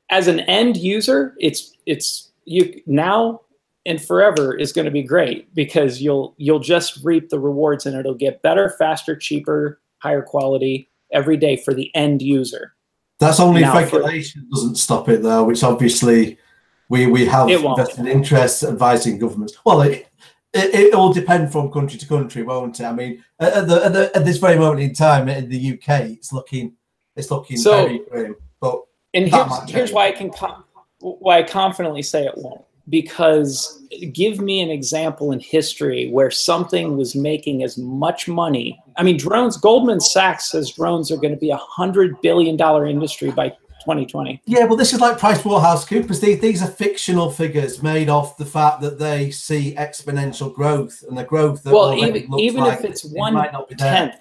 as an end user, it's you now and forever is going to be great, because you'll just reap the rewards, and it'll get better, faster, cheaper, higher quality every day for the end user. That's only if regulation doesn't stop it, though, which obviously we have invested interests advising governments. Well, it will depend from country to country, won't it? I mean, at this very moment in time in the UK, it's looking very grim. But here's why I confidently say it won't. Because give me an example in history where something was making as much money. I mean, drones, Goldman Sachs says drones are going to be $100 billion industry by 2020. Yeah, well, this is like PricewaterhouseCoopers. These are fictional figures made off the fact that they see exponential growth, and the growth that even if it's 1/10,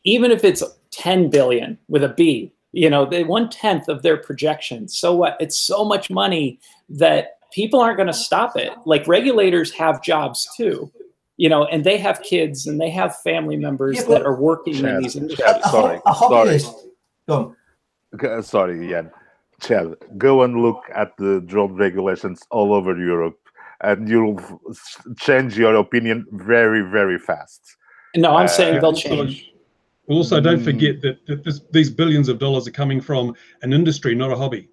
even if it's 10 billion with a B, they 1/10 of their projections. So what? It's so much money that people aren't going to stop it. Like, regulators have jobs too, and they have kids and they have family members that are working in these industries. Sorry, Ian. Chad, go and look at the drone regulations all over Europe, and you'll change your opinion very, very fast. No, I'm saying they'll change. Also, don't forget that these billions of dollars are coming from an industry, not a hobby.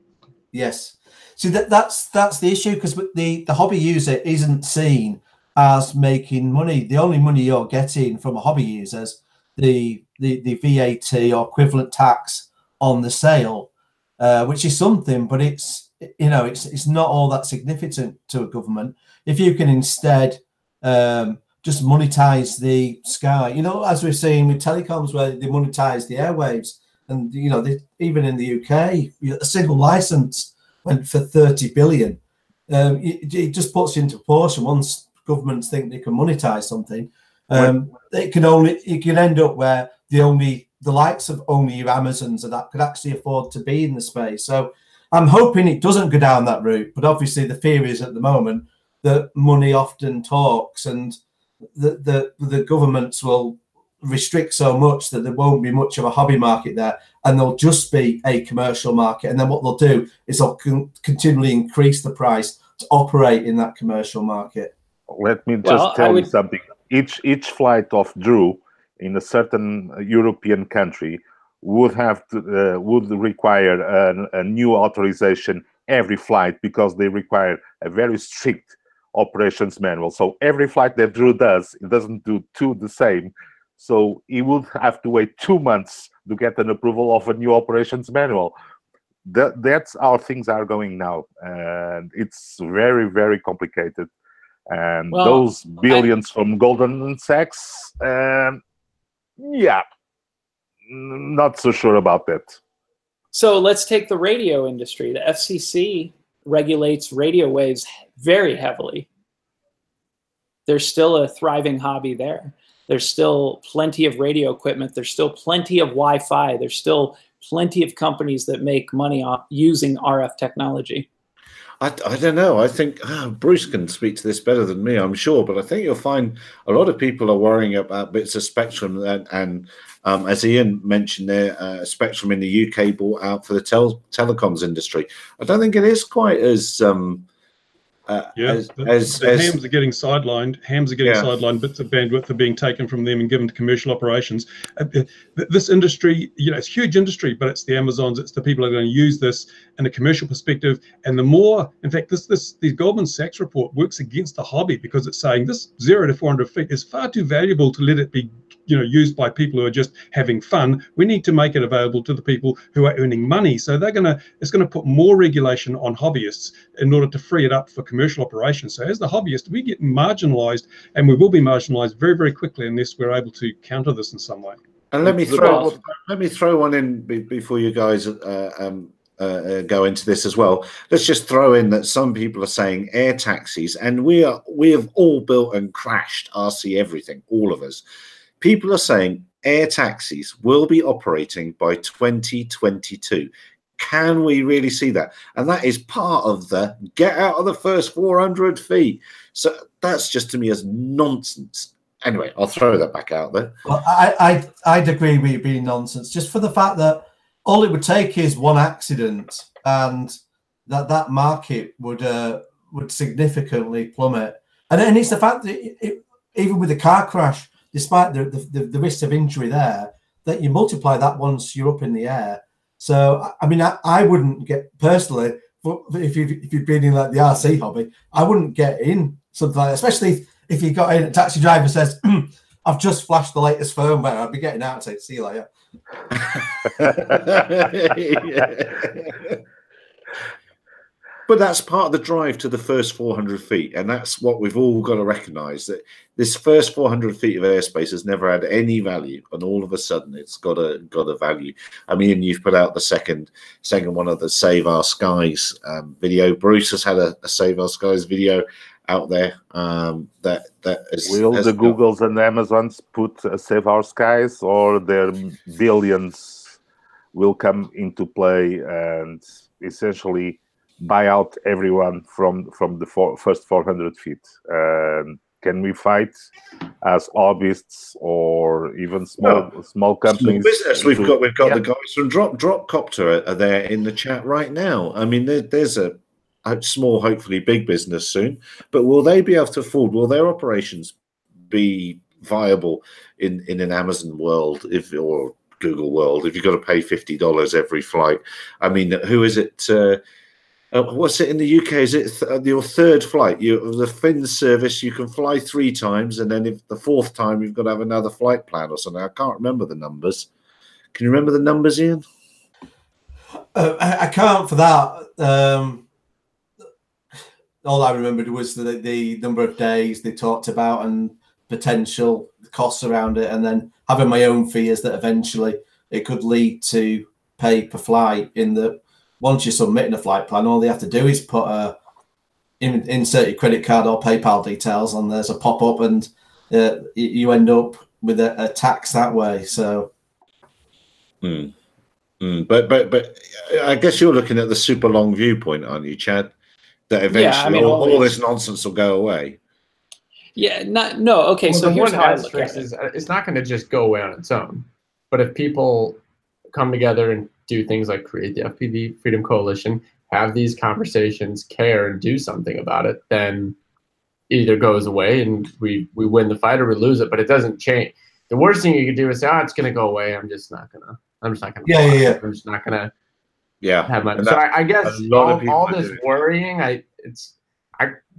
Yes. See, that's the issue, because the hobby user isn't seen as making money. The only money you're getting from a hobby user is the VAT or equivalent tax on the sale, which is something, but it's not all that significant to a government. If you can instead just monetize the sky, as we're seeing with telecoms, where they monetize the airwaves, and even in the UK, a single license went for 30 billion. It just puts into proportion. Once governments think they can monetize something, it can end up where the likes of only your Amazons and that could actually afford to be in the space. So I'm hoping it doesn't go down that route, but obviously the fear is at the moment that money often talks, and the governments will restrict so much that there won't be much of a hobby market there, and there'll just be a commercial market. And then what they'll do is they'll continually increase the price to operate in that commercial market. Let me just tell you something. Each flight of Drew in a certain European country would require a new authorization every flight, because they require a very strict operations manual. So every flight that Drew does, it doesn't do two the same. So he would have to wait 2 months to get an approval of a new operations manual. That's how things are going now, and it's very, very complicated. And those billions from Goldman Sachs, not so sure about that. So let's take the radio industry. The FCC regulates radio waves very heavily. There's still a thriving hobby there. There's still plenty of radio equipment. There's still plenty of Wi-Fi. There's still plenty of companies that make money using RF technology. I don't know. I think Bruce can speak to this better than me, I'm sure. But I think you'll find a lot of people are worrying about bits of spectrum. And as Ian mentioned there, spectrum in the UK bought out for the telecoms industry. I don't think it is quite as... hams are getting sidelined. Hams are getting sidelined. Bits of bandwidth are being taken from them and given to commercial operations. This industry, it's a huge industry, but it's the Amazons. It's the people who are going to use this in a commercial perspective. And the more, in fact, the Goldman Sachs report works against the hobby, because it's saying this 0 to 400 feet is far too valuable to let it be used by people who are just having fun. We need to make it available to the people who are earning money. So it's going to put more regulation on hobbyists in order to free it up for commercial operations. So as the hobbyist, we get marginalized, and we will be marginalized very, very quickly unless we're able to counter this in some way. And let me throw one in before you guys go into this as well. Let's just throw in that some people are saying air taxis, and we have all built and crashed RC everything, all of us. People are saying air taxis will be operating by 2022. Can we really see that? And that is part of the get out of the first 400 feet. So that's just, to me, as nonsense. Anyway, I'll throw that back out there. Well, I'd agree with you being nonsense, just for the fact that all it would take is one accident and that market would significantly plummet. And it's the fact that even with the car crash, despite the risk of injury there, that you multiply that once you're up in the air. So I mean, I wouldn't get personally, if you've been in like the RC hobby, I wouldn't get in something like that, especially if you got in a taxi driver says, I've just flashed the latest firmware, I'd be getting out and say, see you later. But that's part of the drive to the first 400 feet, and that's what we've all got to recognise, that this first 400 feet of airspace has never had any value, and all of a sudden it's got a value. I mean, you've put out the second one of the Save Our Skies video. Bruce has had a Save Our Skies video out there. That is. Will the Googles and Amazons put Save Our Skies, or their billions will come into play and essentially buy out everyone from the first 400 feet? Can we fight as hobbyists or even small companies? Business. We've got the guys from Dropcopter are there in the chat right now. I mean, there's a small, hopefully big business soon, but will they be able to afford? Will their operations be viable in an Amazon world, or Google world, if you've got to pay $50 every flight? I mean, who is it? What's it in the UK? Is it your third flight? The Finn service, you can fly 3 times, and then if the 4th time, you've got to have another flight plan or something. I can't remember the numbers. Can you remember the numbers, Ian? I can't for that. All I remembered was the number of days they talked about and potential costs around it, and then having my own fears that eventually it could lead to pay per flight. In the once you're submitting a flight plan, all they have to do is put insert your credit card or PayPal details, and there's a pop up, and you end up with a tax that way. So, but I guess you're looking at the super long viewpoint, aren't you, Chad? That eventually all this nonsense will go away. Yeah, no. Okay, well, so here's how I look at at it. It's not going to just go away on its own. But if people come together and do things like create the FPV Freedom Coalition, have these conversations, care, and do something about it, then it either goes away and we win the fight, or we lose it. But it doesn't change. The worst thing you can do is say, it's going to go away. I'm just not gonna. I'm just not gonna. Yeah. I'm just not gonna. Yeah. Have my. So I guess all this worrying,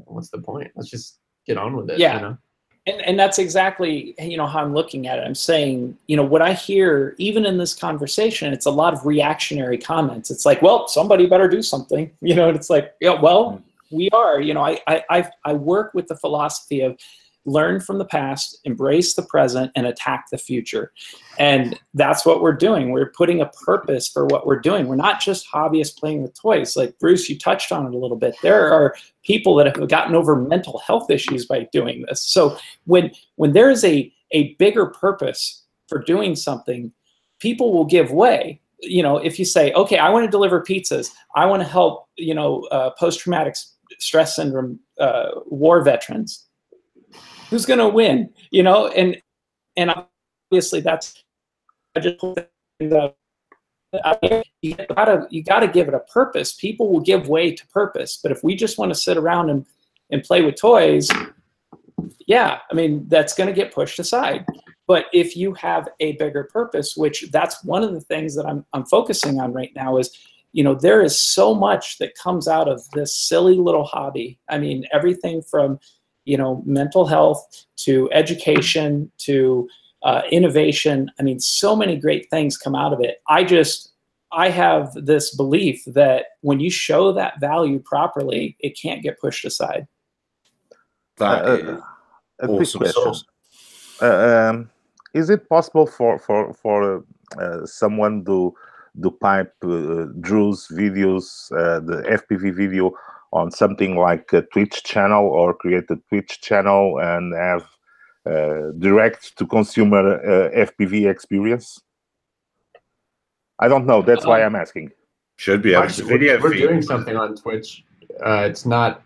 what's the point? Let's just get on with it. Yeah. You know? And that's exactly, how I'm looking at it. I'm saying, what I hear, even in this conversation, it's a lot of reactionary comments. It's like, well, somebody better do something, and it's like, yeah, well, we are, I work with the philosophy of learn from the past, embrace the present, and attack the future. And that's what we're doing. We're putting a purpose for what we're doing. We're not just hobbyists playing with toys. Like Bruce, you touched on it a little bit. There are people that have gotten over mental health issues by doing this. So when there is a bigger purpose for doing something, people will give way. If you say, okay, I want to deliver pizzas, I want to help, post-traumatic stress syndrome war veterans, who's going to win? And obviously that's just you got to give it a purpose. People will give way to purpose, but if we just want to sit around and play with toys, that's going to get pushed aside. But if you have a bigger purpose, which that's one of the things that I'm focusing on right now, is there is so much that comes out of this silly little hobby. I mean, everything from mental health to education to innovation. I mean, so many great things come out of it. I have this belief that when you show that value properly, it can't get pushed aside. That is awesome sauce. Is it possible for someone to pipe Drew's videos, the FPV video, on something like a Twitch channel, or create a Twitch channel and have direct to consumer FPV experience? I don't know. That's why I'm asking. Should be. We're doing something on Twitch. It's not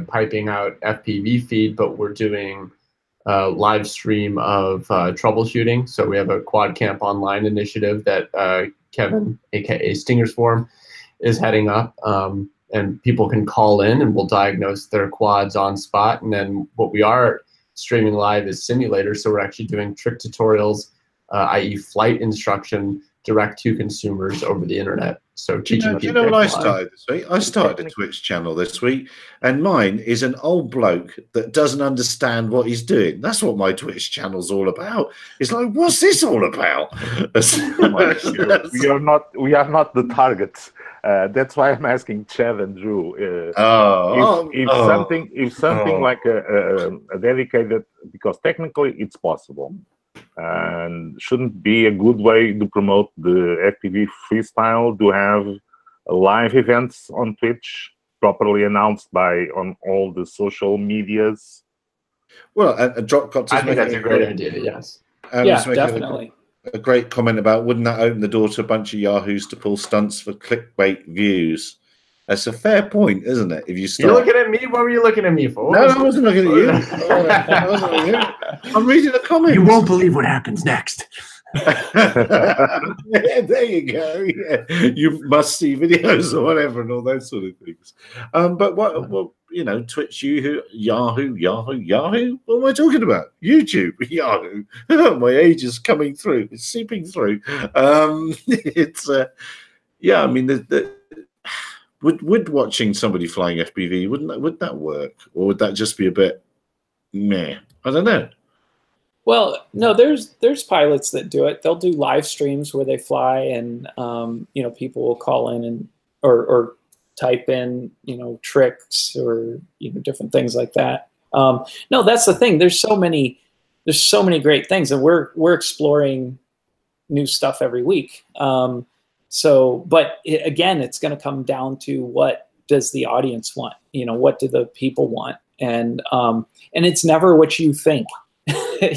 piping out FPV feed, but we're doing live stream of troubleshooting. So we have a Quad Camp Online initiative that Kevin, aka Stingers Forum, is heading up, and people can call in and we'll diagnose their quads on spot. And then what we are streaming live is simulators, so we're actually doing trick tutorials, i.e. flight instruction direct to consumers over the internet. So teaching people. You know what I started this week? I started a Twitch channel this week, and mine is an old bloke that doesn't understand what he's doing. That's what my Twitch channel's all about. It's like, what's this all about? we are not the targets. That's why I'm asking Chad and Drew. If something like a dedicated, because technically it's possible, and shouldn't be a good way to promote the FPV freestyle to have live events on Twitch properly announced on all the social medias. Well, Dropcopter's I think that's a great idea. Yes. Yeah, definitely. A great comment about, wouldn't that open the door to a bunch of yahoos to pull stunts for clickbait views? That's a fair point, isn't it? If you start... You're looking at me? What were you looking at me for? No, I wasn't looking at you. I wasn't looking at you. I'm reading the comments. You won't believe what happens next. Yeah, there you go. Yeah. You must see videos or whatever and all those sort of things. But what you know, Twitch, Yahoo. What am I talking about? YouTube, Yahoo. My age is coming through. It's seeping through. It's yeah. I mean, would watching somebody flying FPV, would that work, or would that just be a bit meh? I don't know. Well, no, there's pilots that do it. They'll do live streams where they fly, and you know, people will call in and or type in, you know, tricks or, you know, different things like that. No, that's the thing. There's so many great things, and we're exploring new stuff every week. But again, it's going to come down to what does the audience want? You know, what do the people want? And it's never what you think.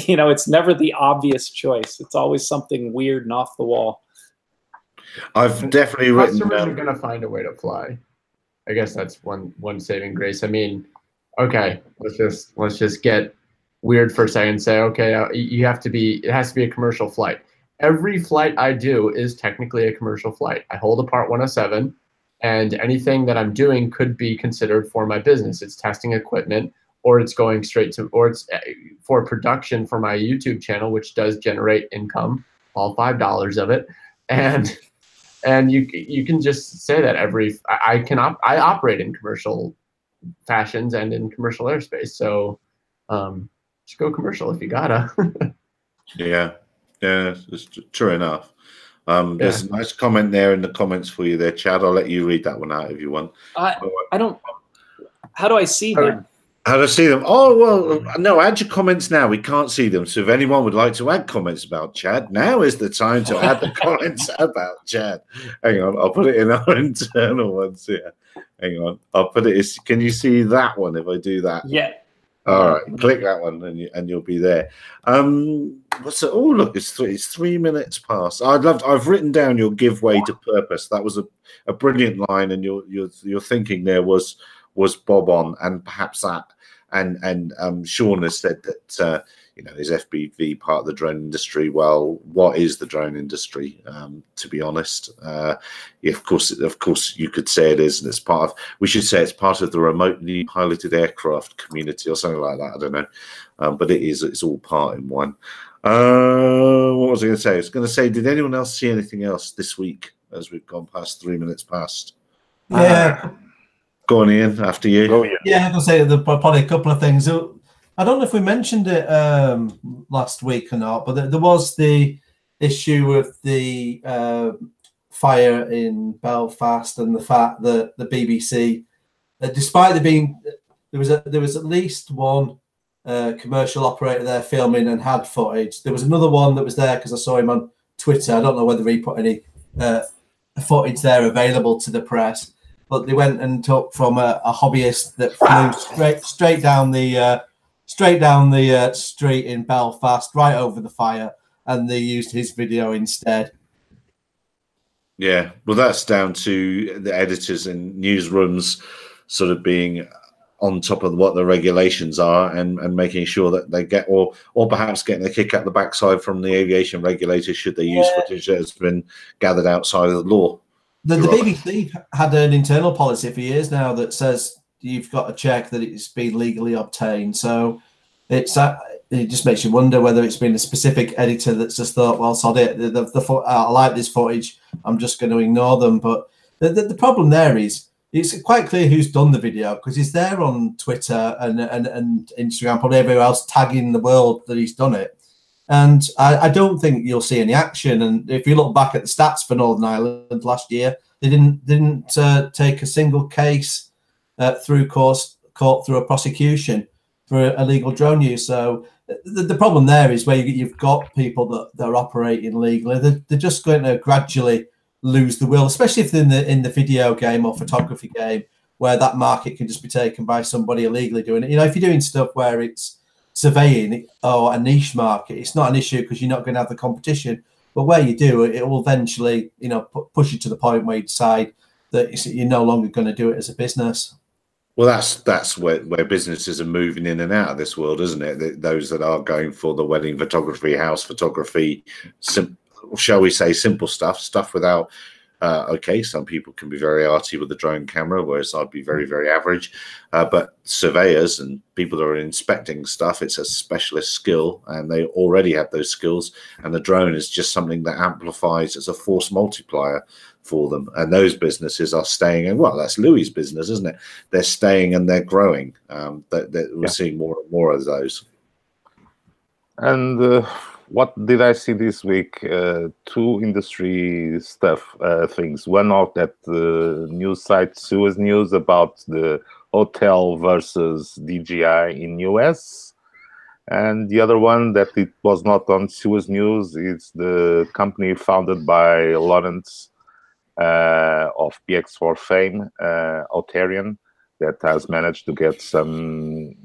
You know, it's never the obvious choice. It's always something weird and off the wall. I've definitely written down. Customers are going to find a way to fly. I guess that's one saving grace. I mean, okay, let's just get weird for a second and say, okay, it has to be a commercial flight. Every flight I do is technically a commercial flight. I hold a Part 107, and anything that I'm doing could be considered for my business. It's testing equipment, or it's going straight to, or it's for production for my YouTube channel, which does generate income, all $5 of it. And you can just say that I operate in commercial fashions and in commercial airspace. So just go commercial if you gotta. Yeah, it's true enough. There's a nice comment there in the comments for you there, Chad. I'll let you read that one out if you want. I don't. How do I see them? How do I see them? Oh, well, no, add your comments now. We can't see them. So if anyone would like to add comments about Chad, now is the time to add the comments about Chad. Hang on, I'll put it in our internal ones here. Hang on, I'll put it. Can you see that one if I do that? Yeah. All right, click that one and you'll be there. What's it? Oh, look, it's 3 minutes past. I've written down your give way to purpose. That was a brilliant line, and your thinking there was bob on, and perhaps that. And Sean has said that you know, is FPV part of the drone industry? Well, what is the drone industry? To be honest, yeah, of course, you could say it is, and it's part of. We should say it's part of the remotely piloted aircraft community or something like that. I don't know, but it is. It's all part in one. What was I going to say? I was going to say, did anyone else see anything else this week as we've gone past 3 minutes past? Yeah. Go on, Ian, after you. Oh, yeah. Yeah, I'm going to say probably a couple of things. I don't know if we mentioned it last week or not, but there was the issue with the fire in Belfast and the fact that the BBC, despite there being, there was at least one commercial operator there filming and had footage. There was another one that was there because I saw him on Twitter. I don't know whether he put any footage there available to the press. But they went and took from a hobbyist that flew straight down the street in Belfast, right over the fire, and they used his video instead. Yeah, well, that's down to the editors in newsrooms sort of being on top of what the regulations are and making sure that they get, or perhaps getting a kick out the backside from the aviation regulators should they use footage that has been gathered outside of the law. The BBC had an internal policy for years now that says you've got to check that it's been legally obtained. So it just makes you wonder whether it's been a specific editor that's just thought, well, sod it, I like this footage, I'm just going to ignore them. But the problem there is it's quite clear who's done the video, because he's there on Twitter and Instagram, probably everywhere else, tagging the world that he's done it. And I don't think you'll see any action. And if you look back at the stats for Northern Ireland last year, they didn't take a single case through court through a prosecution for illegal drone use. So the problem there is where you've got people that are operating legally, they're just going to gradually lose the will, especially if they're in the video game or photography game, where that market can just be taken by somebody illegally doing it. You know, if you're doing stuff where it's surveying or a niche market, it's not an issue because you're not going to have the competition. But where you do, it will eventually, you know, push you to the point where you decide that you're no longer going to do it as a business. Well, that's where businesses are moving in and out of this world, isn't it? Those that are going for the wedding photography, house photography, shall we say, simple stuff without. Okay, some people can be very arty with the drone camera, whereas I'd be very, very average. But surveyors and people that are inspecting stuff, it's a specialist skill, and they already have those skills. And the drone is just something that amplifies as a force multiplier for them. And those businesses are staying, and well, that's Louis' business, isn't it? They're staying and they're growing. We're seeing more and more of those. And what did I see this week? Two industry things. One of that news site, Suez News, about the hotel versus DJI in US. And the other one that it was not on Suez News is the company founded by Lawrence of PX4 fame, Otarian, that has managed to get some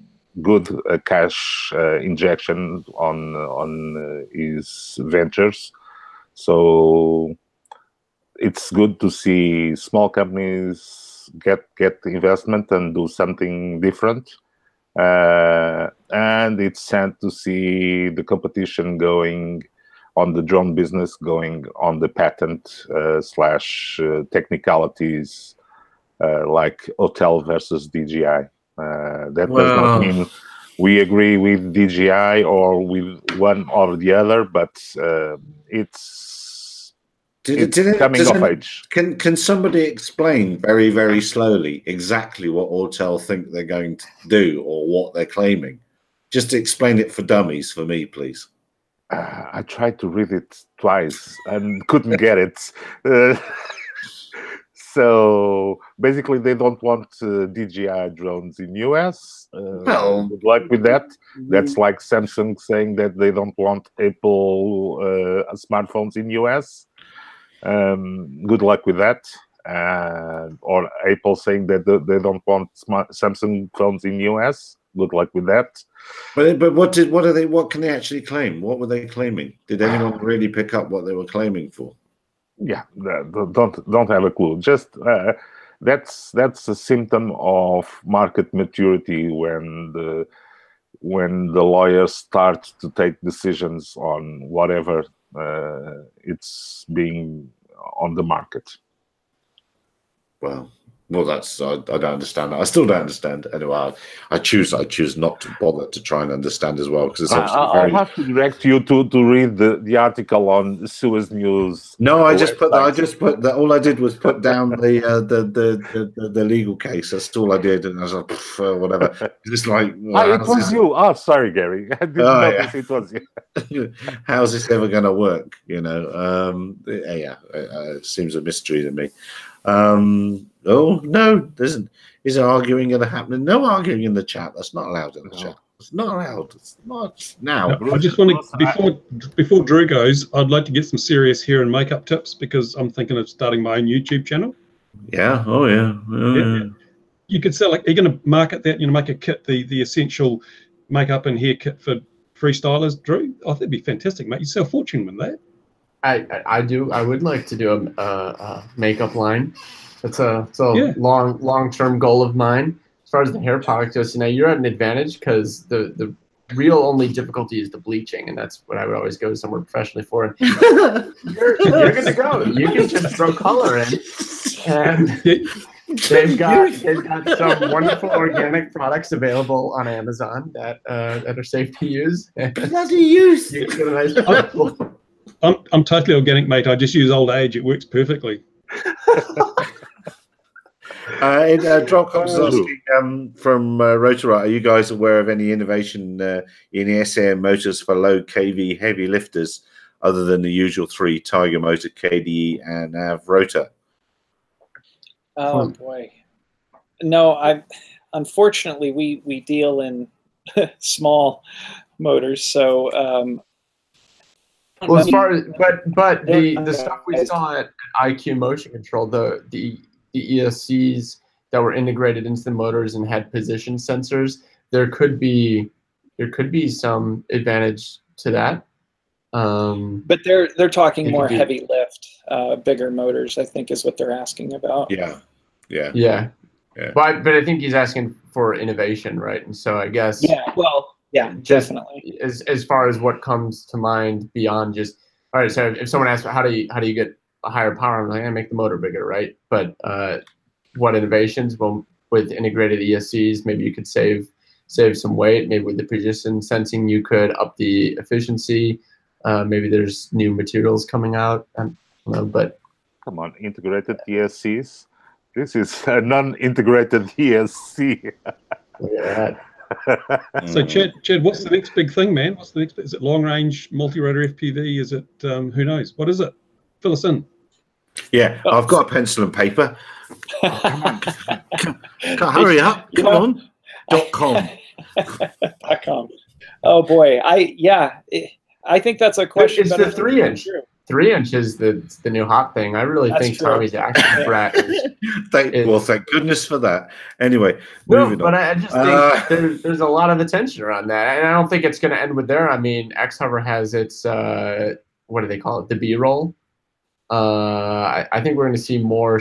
good cash injection on his ventures. So it's good to see small companies get investment and do something different. And it's sad to see the competition going on the drone business, going on the patent slash technicalities like hotel versus DJI. That does not mean we agree with DJI or with one or the other, but it's coming of age. Can somebody explain very, very slowly exactly what Autel think they're going to do or what they're claiming? Just explain it for dummies for me, please. I tried to read it twice and couldn't get it. So basically, they don't want DJI drones in US. Well, good luck with that. That's like Samsung saying that they don't want Apple smartphones in US. Good luck with that. Or Apple saying that they don't want Samsung phones in US. Good luck with that. But what can they actually claim? What were they claiming? Did anyone really pick up what they were claiming for? Yeah, don't have a clue. Just that's a symptom of market maturity when the lawyers start to take decisions on whatever it's being on the market. Well, that's I don't understand that. I still don't understand. Anyway, I choose not to bother to try and understand as well, because it's obviously very. I'll have to direct you to read the article on Suez News. No, I just put that. All I did was put down the legal case. That's all I did, and I was like, whatever. It's like it was you. Oh, sorry, Gary. I didn't notice it was you. How's this ever going to work? You know, it seems a mystery to me. Oh no, there isn't. Is there arguing going to happen? No arguing in the chat. That's not allowed in the chat. It's not allowed. It's not now. No, I just want to before Drew goes, I'd like to get some serious hair and makeup tips, because I'm thinking of starting my own YouTube channel. Yeah. Oh yeah. Yeah. You could sell, like, you're going to market that, make a kit, the essential makeup and hair kit for freestylers, Drew. I think it'd be fantastic, mate. You sell a fortune with that. I would like to do a makeup line. It's a long-term goal of mine. As far as the hair product goes, you're at an advantage because the real only difficulty is the bleaching, and that's what I would always go somewhere professionally for. And you're good to go. You can just throw color in, and they've got some wonderful organic products available on Amazon that are safe to use. Bloody use! You can get a nice I'm totally organic, mate. I just use Old Age. It works perfectly. Dropcom's asking from Rotor, are you guys aware of any innovation in the SAM motors for low kV heavy lifters other than the usual three, Tiger Motor, KDE, and Rotor? Oh boy, no. Unfortunately we deal in small motors, so. Well, as far as but the stuff we saw at IQ Motion Control, the ESCs that were integrated into the motors and had position sensors, there could be some advantage to that. But they're talking more heavy lift, bigger motors, I think, is what they're asking about. Yeah. But I think he's asking for innovation, right? And so I guess definitely. As far as what comes to mind beyond just, all right, so if someone asks how do you get a higher power, I'm like, I make the motor bigger, right? But what innovations? Well, with integrated ESCs, maybe you could save some weight. Maybe with the position sensing, you could up the efficiency. Maybe there's new materials coming out. I don't know, but come on, integrated ESCs. This is a non-integrated ESC. Yeah. So, Chad, what's the next big thing, man? What's the next? Is it long range multi-rotor FPV? Is it who knows? What is it? Fill us in. Yeah, I've got a pencil and paper. Hurry up! Come on. .com. .com. Oh boy, I think that's a question. It's the 3-inch. 3-inch is the new hot thing. I really think Tommy's action brat is. Thank goodness for that. Anyway, but I just think there's a lot of attention around that, and I don't think it's going to end with there. I mean, X-Hover has its what do they call it? The B-roll. I think we're going to see more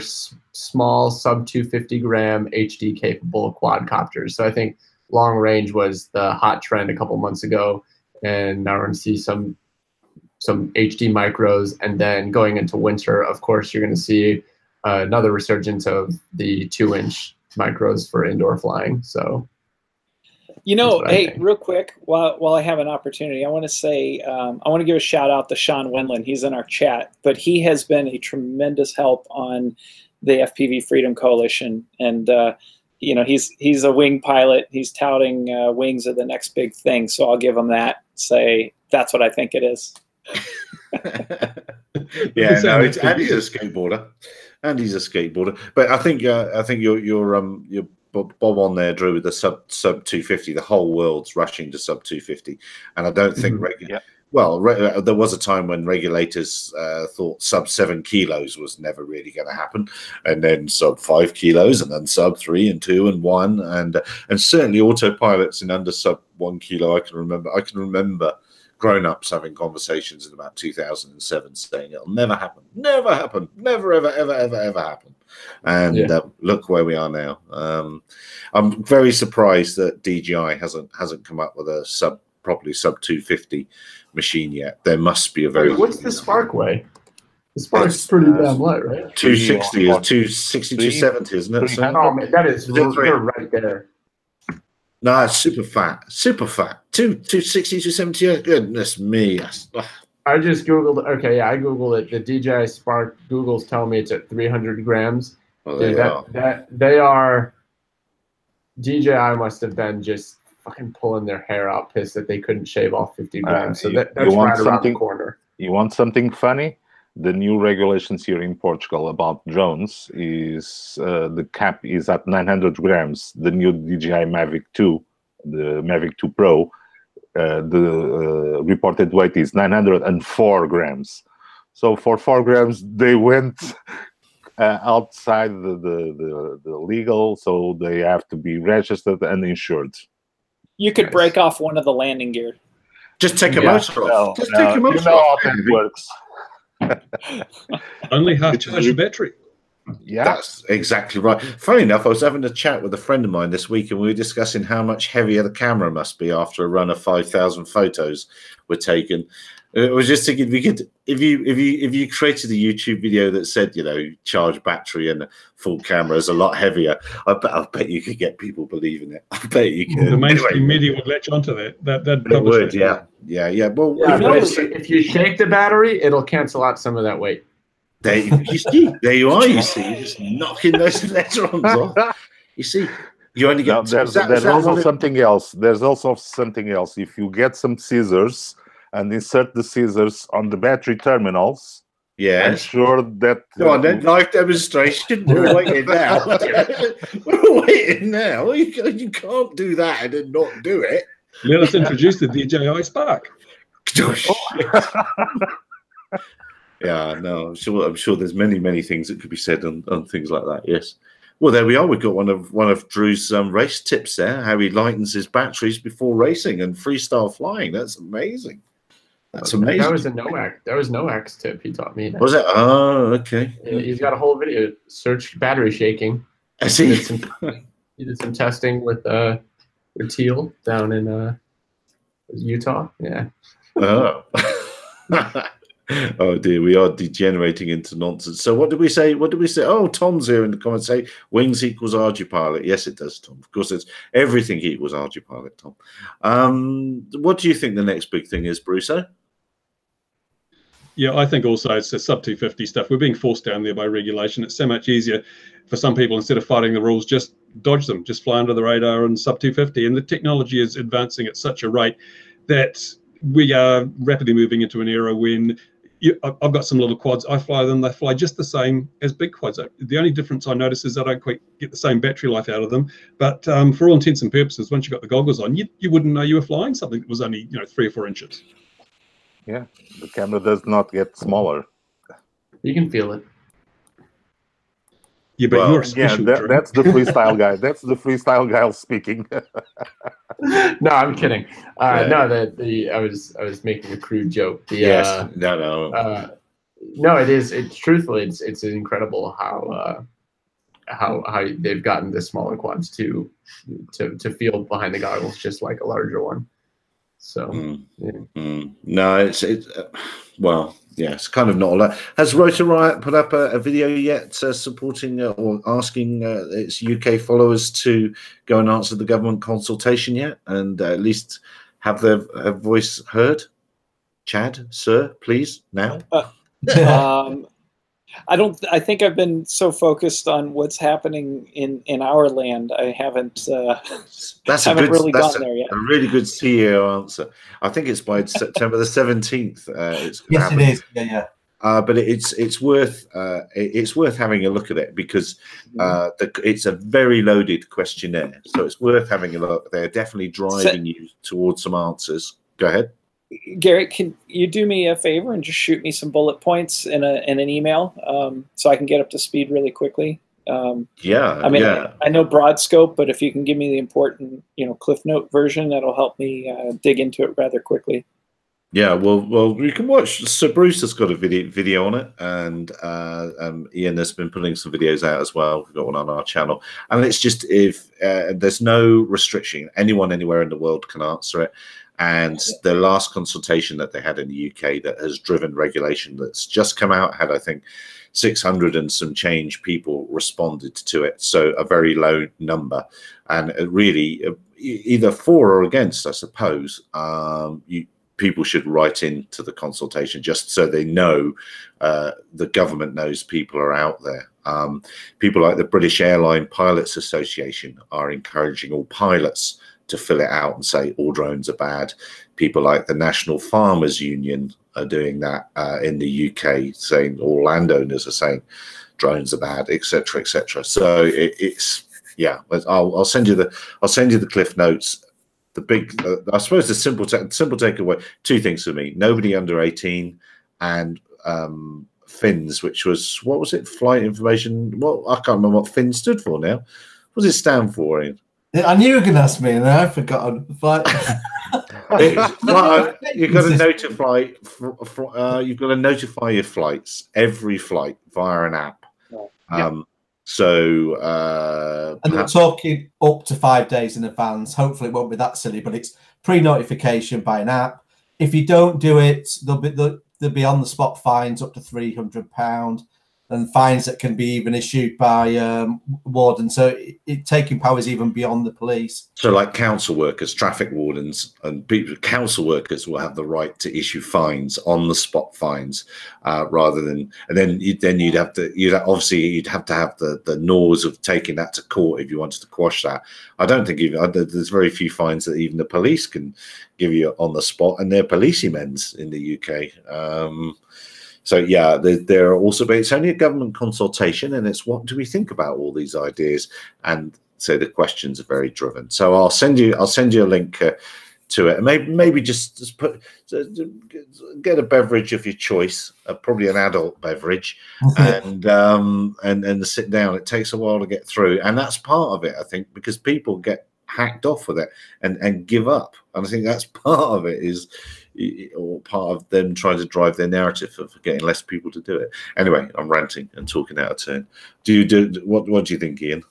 small sub 250 gram HD capable quadcopters. So I think long range was the hot trend a couple months ago, and now we're going to see some HD micros, and then going into winter, of course, you're going to see another resurgence of the 2-inch micros for indoor flying. So, hey, real quick, while I have an opportunity, I want to say I want to give a shout out to Sean Wendland. He's in our chat, but he has been a tremendous help on the FPV Freedom Coalition, and he's a wing pilot. He's touting wings are the next big thing. So I'll give him that. Say that's what I think it is. Yeah, no, Andy's a skateboarder. Andy's a skateboarder, but I think you're Bob on there, Drew, with the sub 250. The whole world's rushing to sub 250, and I don't think there was a time when regulators thought sub 7 kilos was never really going to happen, and then sub 5 kilos, and then sub 3 and 2 and 1, and certainly autopilots in under sub 1 kilo. I can remember grown-ups having conversations in about 2007 saying it'll never happen, never ever happen. And look where we are now. I'm very surprised that DJI hasn't come up with a properly sub 250 machine yet. There must be a very. What's the Spark weigh? The Spark's pretty damn light, right? 260 is 260 to 70, isn't it? Oh man, that is right there. No, it's super fat. 260 to 70. Goodness me. I just Googled. Okay, yeah, I Googled it. The DJI Spark, Google's telling me it's at 300 grams. Oh, they are. DJI must have been just fucking pulling their hair out, pissed that they couldn't shave off 50 grams. So that's right around the corner. You want something funny? The new regulations here in Portugal about drones is the cap is at 900 grams. The new DJI Mavic 2, the Mavic 2 Pro, the reported weight is 904 grams. So for 4 grams, they went outside the legal, so they have to be registered and insured. You could break off one of the landing gear. Just take a motor off. Just take a motor off. How that works. Only half charge the battery. Yeah, That's exactly right. Funny enough, I was having a chat with a friend of mine this week, and we were discussing how much heavier the camera must be after a run of 5,000 photos were taken. I was just thinking, we could, if you created a YouTube video that said, charge battery and full camera is a lot heavier, I bet you could get people believing it. I bet you could. The mainstream media would latch onto that. It would, yeah. Well, if you shake the battery, it'll cancel out some of that weight. There you are. You see, you're just knocking those electrons off. You see, you only get. There's also something else. There's also something else. If you get some scissors and insert the scissors on the battery terminals, I'm sure that. Go on then, live demonstration. We're waiting now. We're waiting now. You can't do that and then not do it. Let us introduce the DJI Spark. Yeah, no, I'm sure there's many things that could be said on things like that. Yes. Well, there we are. We've got one of Drew's race tips there. How he lightens his batteries before racing and freestyle flying. That's amazing. That's amazing. That was Noak's tip. He taught me. Was it? Oh, okay. He's got a whole video. Search battery shaking. I see. He did some testing with Teal down in Utah. Yeah. Oh. Oh dear, we are degenerating into nonsense. So what did we say? Oh, Tom's here in the comments say wings equals RG-Pilot. Yes, it does, Tom. Of course, it's everything equals RG-Pilot, Tom. What do you think the next big thing is, Bruce? Yeah, I think also it's the sub 250 stuff. We're being forced down there by regulation. It's so much easier for some people, instead of fighting the rules, just dodge them, just fly under the radar and sub 250. And the technology is advancing at such a rate that we are rapidly moving into an era when I've got some little quads. I fly them. They fly just the same as big quads. The only difference I notice is I don't quite get the same battery life out of them. But for all intents and purposes, once you got the goggles on, you wouldn't know you were flying something that was only 3 or 4 inches. Yeah, the camera does not get smaller. You can feel it. Yeah, but you're a special that's the freestyle guy. That's the freestyle guy speaking. No, I'm kidding. No, I was making a crude joke. No, it is. It's truthfully, it's incredible how they've gotten the smaller quads to feel behind the goggles just like a larger one. So no, it's well, yeah, it's kind of not all that. Has Rotor Riot put up a video yet supporting or asking its UK followers to go and answer the government consultation yet, and at least have their voice heard? Chad, sir, please now. I think I've been so focused on what's happening in our land. I haven't really gotten there yet. A really good CEO answer. I think it's by September the 17th. Yes, it is. Yeah. But it's worth having a look at it, because it's a very loaded questionnaire. So it's worth having a look. They're definitely driving you towards some answers. Go ahead. Garrett, can you do me a favor and just shoot me some bullet points in an email so I can get up to speed really quickly? I know broad scope, but if you can give me the important, Cliff Note version, that'll help me dig into it rather quickly. Yeah, well, you can watch. So Bruce has got a video on it, and Ian has been putting some videos out as well. We've got one on our channel, and it's just there's no restriction. Anyone anywhere in the world can answer it. And the last consultation that they had in the UK that has driven regulation that's just come out had, I think, 600 and some change people responded to it. So a very low number, and really either for or against, I suppose. People should write into the consultation just so they know the government knows people are out there. People like the British Airline Pilots Association are encouraging all pilots to fill it out and say all drones are bad. People like the National Farmers Union are doing that in the UK, saying all landowners are saying drones are bad, etc., etc. So it's I'll send you the Cliff Notes. The big, I suppose, the simple takeaway: 2 things for me: nobody under 18, and FINS, which was, what was it? Flight information. Well, I can't remember what FINS stood for now. What does it stand for, Ian? I knew you were going to ask me, and I forgot. You've got to notify. You've got to notify your flights, every flight, via an app. And they're talking up to 5 days in advance. Hopefully it won't be that silly, but it's pre-notification by an app. If you don't do it, there'll be on the spot fines up to £300, and fines that can be even issued by wardens. So taking power is even beyond the police. So, like council workers, traffic wardens, and council workers will have the right to issue fines, on the spot fines, rather than. And then you'd have to have the nose of taking that to court if you wanted to quash that. I don't think there's very few fines that even the police can give you on the spot, and they're policemen's in the UK. So yeah, there are also, but it's only a government consultation, and it's what do we think about all these ideas, and so the questions are very driven. So I'll send you a link to it, and maybe just get a beverage of your choice, probably an adult beverage, and sit down. It takes a while to get through, and that's part of it, I think, because people get hacked off with it and give up, and I think that's part of it or part of them trying to drive their narrative for getting less people to do it. Anyway, I'm ranting and talking out of turn. What do you think, Ian?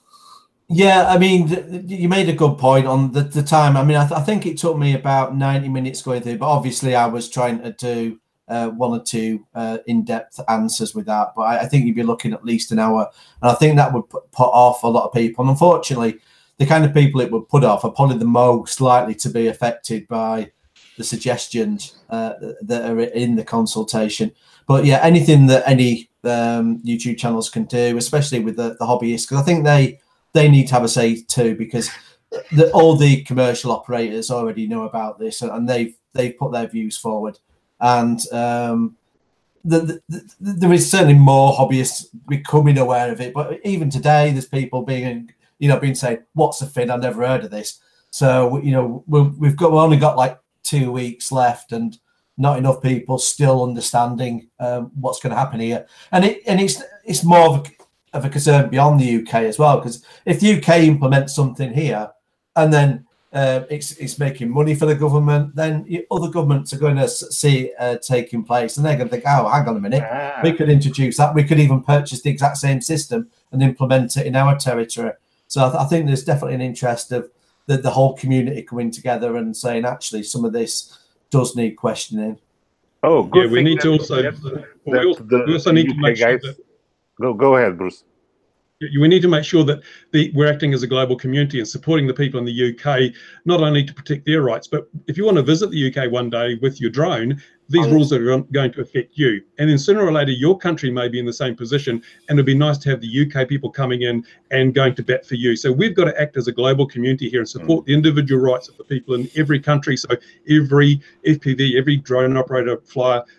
Yeah, I mean, you made a good point on the time. I mean, I think it took me about 90 minutes going through, but obviously I was trying to do one or two in-depth answers with that. But I think you'd be looking at least an hour, and I think that would put off a lot of people. And unfortunately, the kind of people it would put off are probably the most likely to be affected by the suggestions that are in the consultation. But yeah, anything that any YouTube channels can do, especially with the hobbyists, because I think they need to have a say too, because all the commercial operators already know about this, and they've put their views forward. And there is certainly more hobbyists becoming aware of it. But even today, there's people being saying, "What's a fin? I've never heard of this." So we've only got like 2 weeks left, and not enough people still understanding what's going to happen here. And it's more of a concern beyond the UK as well, because if the UK implements something here and then it's making money for the government, then other governments are going to see it taking place, and they're going to think, oh, hang on a minute, we could introduce that. We could even purchase the exact same system and implement it in our territory. So I think there's definitely an interest of the whole community coming together and saying, actually, some of this does need questioning. Oh, good. Yeah, we need to also. We also need to make sure that. Go ahead, Bruce. We need to make sure that we're acting as a global community and supporting the people in the UK, not only to protect their rights, but if you want to visit the UK one day with your drone, these rules are going to affect you. And then sooner or later, your country may be in the same position, and it'd be nice to have the UK people coming in and going to bat for you. So we've got to act as a global community here and support the individual rights of the people in every country. So every FPV, every drone operator,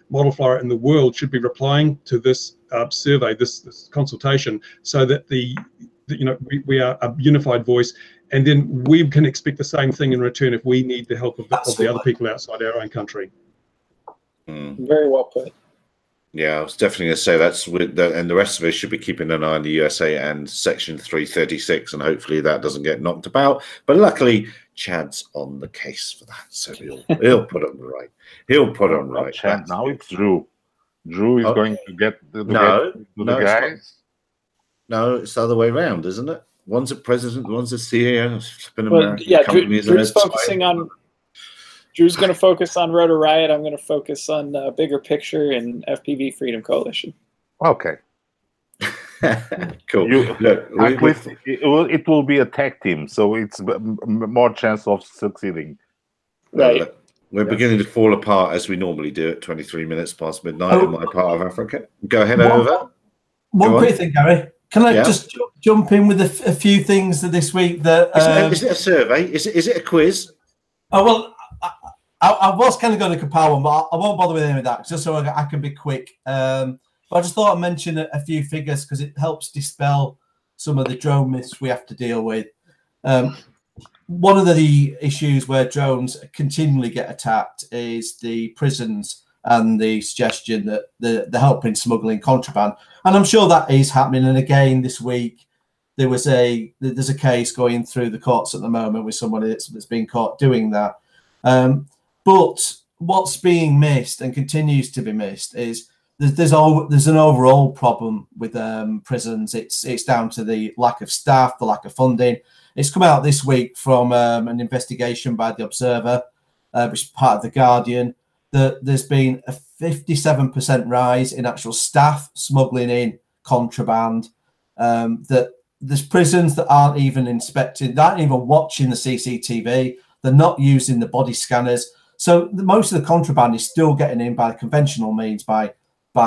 model flyer in the world should be replying to this survey, this consultation, so that we are a unified voice, and then we can expect the same thing in return if we need the help of the other people outside our own country. Very well put. Yeah, I was definitely going to say that's and the rest of us should be keeping an eye on the USA and Section 336, and hopefully that doesn't get knocked about. But luckily, Chad's on the case for that, so he'll put on right. He'll put on right. Chad, now it's Drew. Drew is going to get the guys. No, it's the other way around, isn't it? One's a president, one's a CEO. Drew's going to focus on Rotor Riot. I'm going to focus on bigger picture and FPV Freedom Coalition. Okay. Cool. It will be a tag team, so it's more chance of succeeding. Right. We're beginning to fall apart as we normally do at 23 minutes past midnight in my part of Africa. Go ahead over. One quick thing, Gary. Can I just jump in with a few things this week? Is it a survey? Is it a quiz? Oh, well, I was kind of going to compile one, but I won't bother with any of that, just so I can be quick. But I just thought I'd mention a few figures because it helps dispel some of the drone myths we have to deal with. One of the issues where drones continually get attacked is the prisons and the suggestion that they're helping smuggling contraband. And I'm sure that is happening. And again, this week, there's a case going through the courts at the moment with somebody that's been caught doing that. But what's being missed and continues to be missed is there's an overall problem with prisons. It's down to the lack of staff, the lack of funding. It's come out this week from an investigation by the Observer, which is part of the Guardian, that there's been a 57% rise in actual staff smuggling in contraband. That there's prisons that aren't even inspecting, aren't even watching the CCTV. They're not using the body scanners. So most of the contraband is still getting in by conventional means, by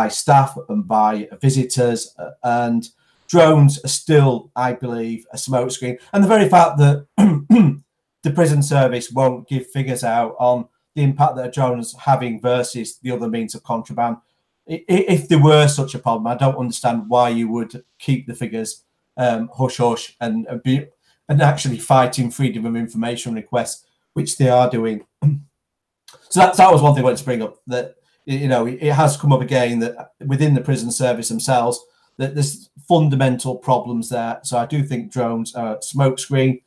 staff and by visitors, and drones are still, I believe, a smokescreen. And the very fact that the prison service won't give figures out on the impact that a drone is having versus the other means of contraband. If there were such a problem, I don't understand why you would keep the figures hush hush and actually fighting freedom of information requests, which they are doing. So that was one thing I wanted to bring up, that it has come up again that within the prison service themselves that there's fundamental problems there. So I do think drones are a smokescreen.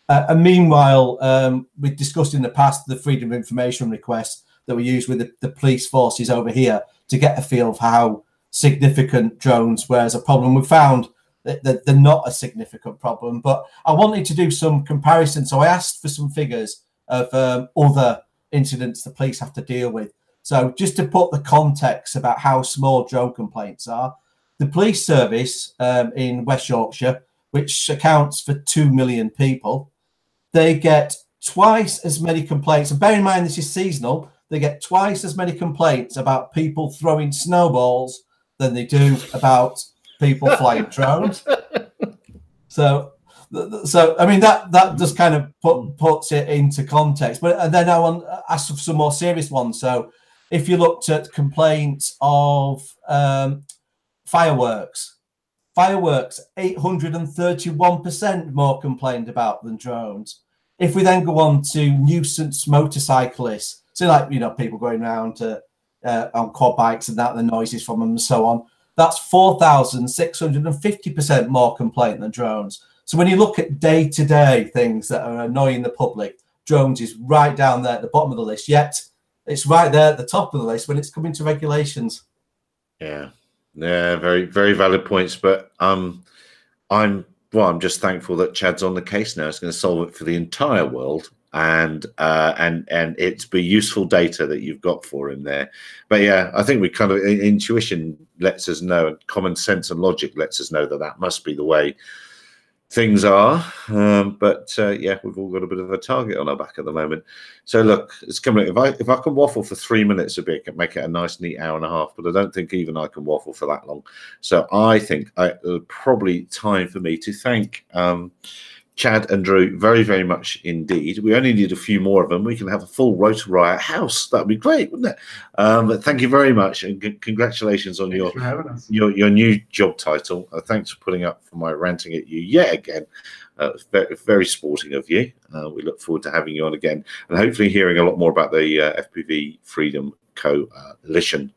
And meanwhile, we've discussed in the past the freedom of information requests that we use with the police forces over here to get a feel of how significant drones were as a problem. We found that they're not a significant problem, but I wanted to do some comparison. So I asked for some figures of other incidents the police have to deal with. So just to put the context about how small drone complaints are, the police service in West Yorkshire, which accounts for 2 million people, they get twice as many complaints. And bear in mind, this is seasonal. They get twice as many complaints about people throwing snowballs than they do about people flying drones. So I mean, that just kind of puts it into context. But and then I want to ask for some more serious ones. So if you looked at complaints of fireworks, 831% more complained about than drones. If we then go on to nuisance motorcyclists, so like, people going around on quad bikes and that, the noises from them and so on, that's 4,650% more complaint than drones. So when you look at day-to-day things that are annoying the public, drones is right down there at the bottom of the list, yet it's right there at the top of the list when it's coming to regulations. Yeah, very, very valid points. But I'm just thankful that Chad's on the case now. It's going to solve it for the entire world, and it's be useful data that you've got for him there. But yeah, I think we kind of intuition lets us know, and common sense and logic lets us know that must be the way things are. Yeah, we've all got a bit of a target on our back at the moment. So look, it's coming. If I can waffle for 3 minutes a bit, make it a nice neat hour and a half, but I don't think even I can waffle for that long. So I think probably time for me to thank Chad and Drew very, very much indeed. We only need a few more of them. We can have a full Rotor Riot house. That'd be great, wouldn't it? But thank you very much, and congratulations on your new job title. Thanks for putting up for my ranting at you yet again. Very, very sporting of you. We look forward to having you on again, and hopefully hearing a lot more about the FPV Freedom Coalition.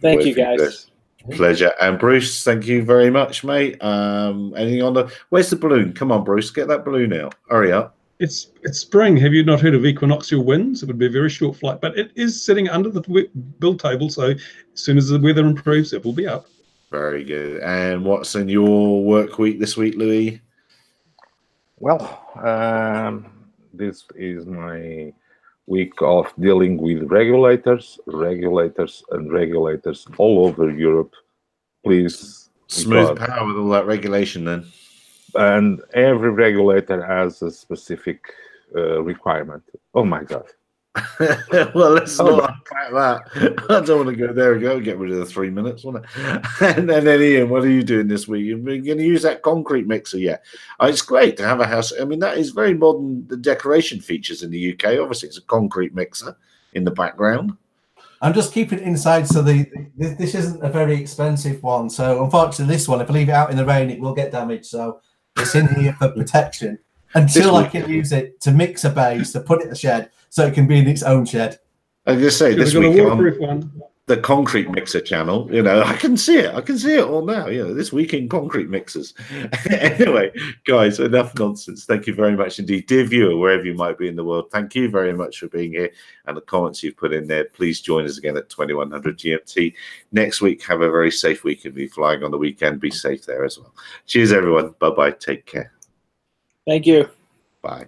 Thank you, guys. Pleasure. And Bruce, thank you very much, mate. Anything on where's the balloon? Come on, Bruce, get that balloon out. Hurry up. It's spring. Have you not heard of equinoxial winds? It would be a very short flight, but it is sitting under the build table, so as soon as the weather improves, it will be up. Very good. And what's in your work week this week, Louis? Well, this is my week of dealing with regulators all over Europe. Please, smooth power with all that regulation then. And every regulator has a specific requirement. Oh my God. Well, let's not unpack that. I don't want to go there and get rid of the 3 minutes, want it? And then Ian, what are you doing this week? You're going to use that concrete mixer yet? It's great to have a house. I mean, that is very modern. The decoration features in the UK. Obviously, it's a concrete mixer in the background. I'm just keeping it inside, so this isn't a very expensive one. So unfortunately, this one, if I leave it out in the rain, it will get damaged. So it's in here for protection until I can use it to mix a base, to put it in the shed, so it can be in its own shed. I was going to say this week. the concrete mixer channel. You know, I can see it. I can see it all now. You know, this week in concrete mixers. Anyway, guys, enough nonsense. Thank you very much indeed. Dear viewer, wherever you might be in the world, thank you very much for being here and the comments you've put in there. Please join us again at 2100 GMT. Next week, have a very safe week and be flying on the weekend. Be safe there as well. Cheers, everyone. Bye-bye. Take care. Thank you. Bye.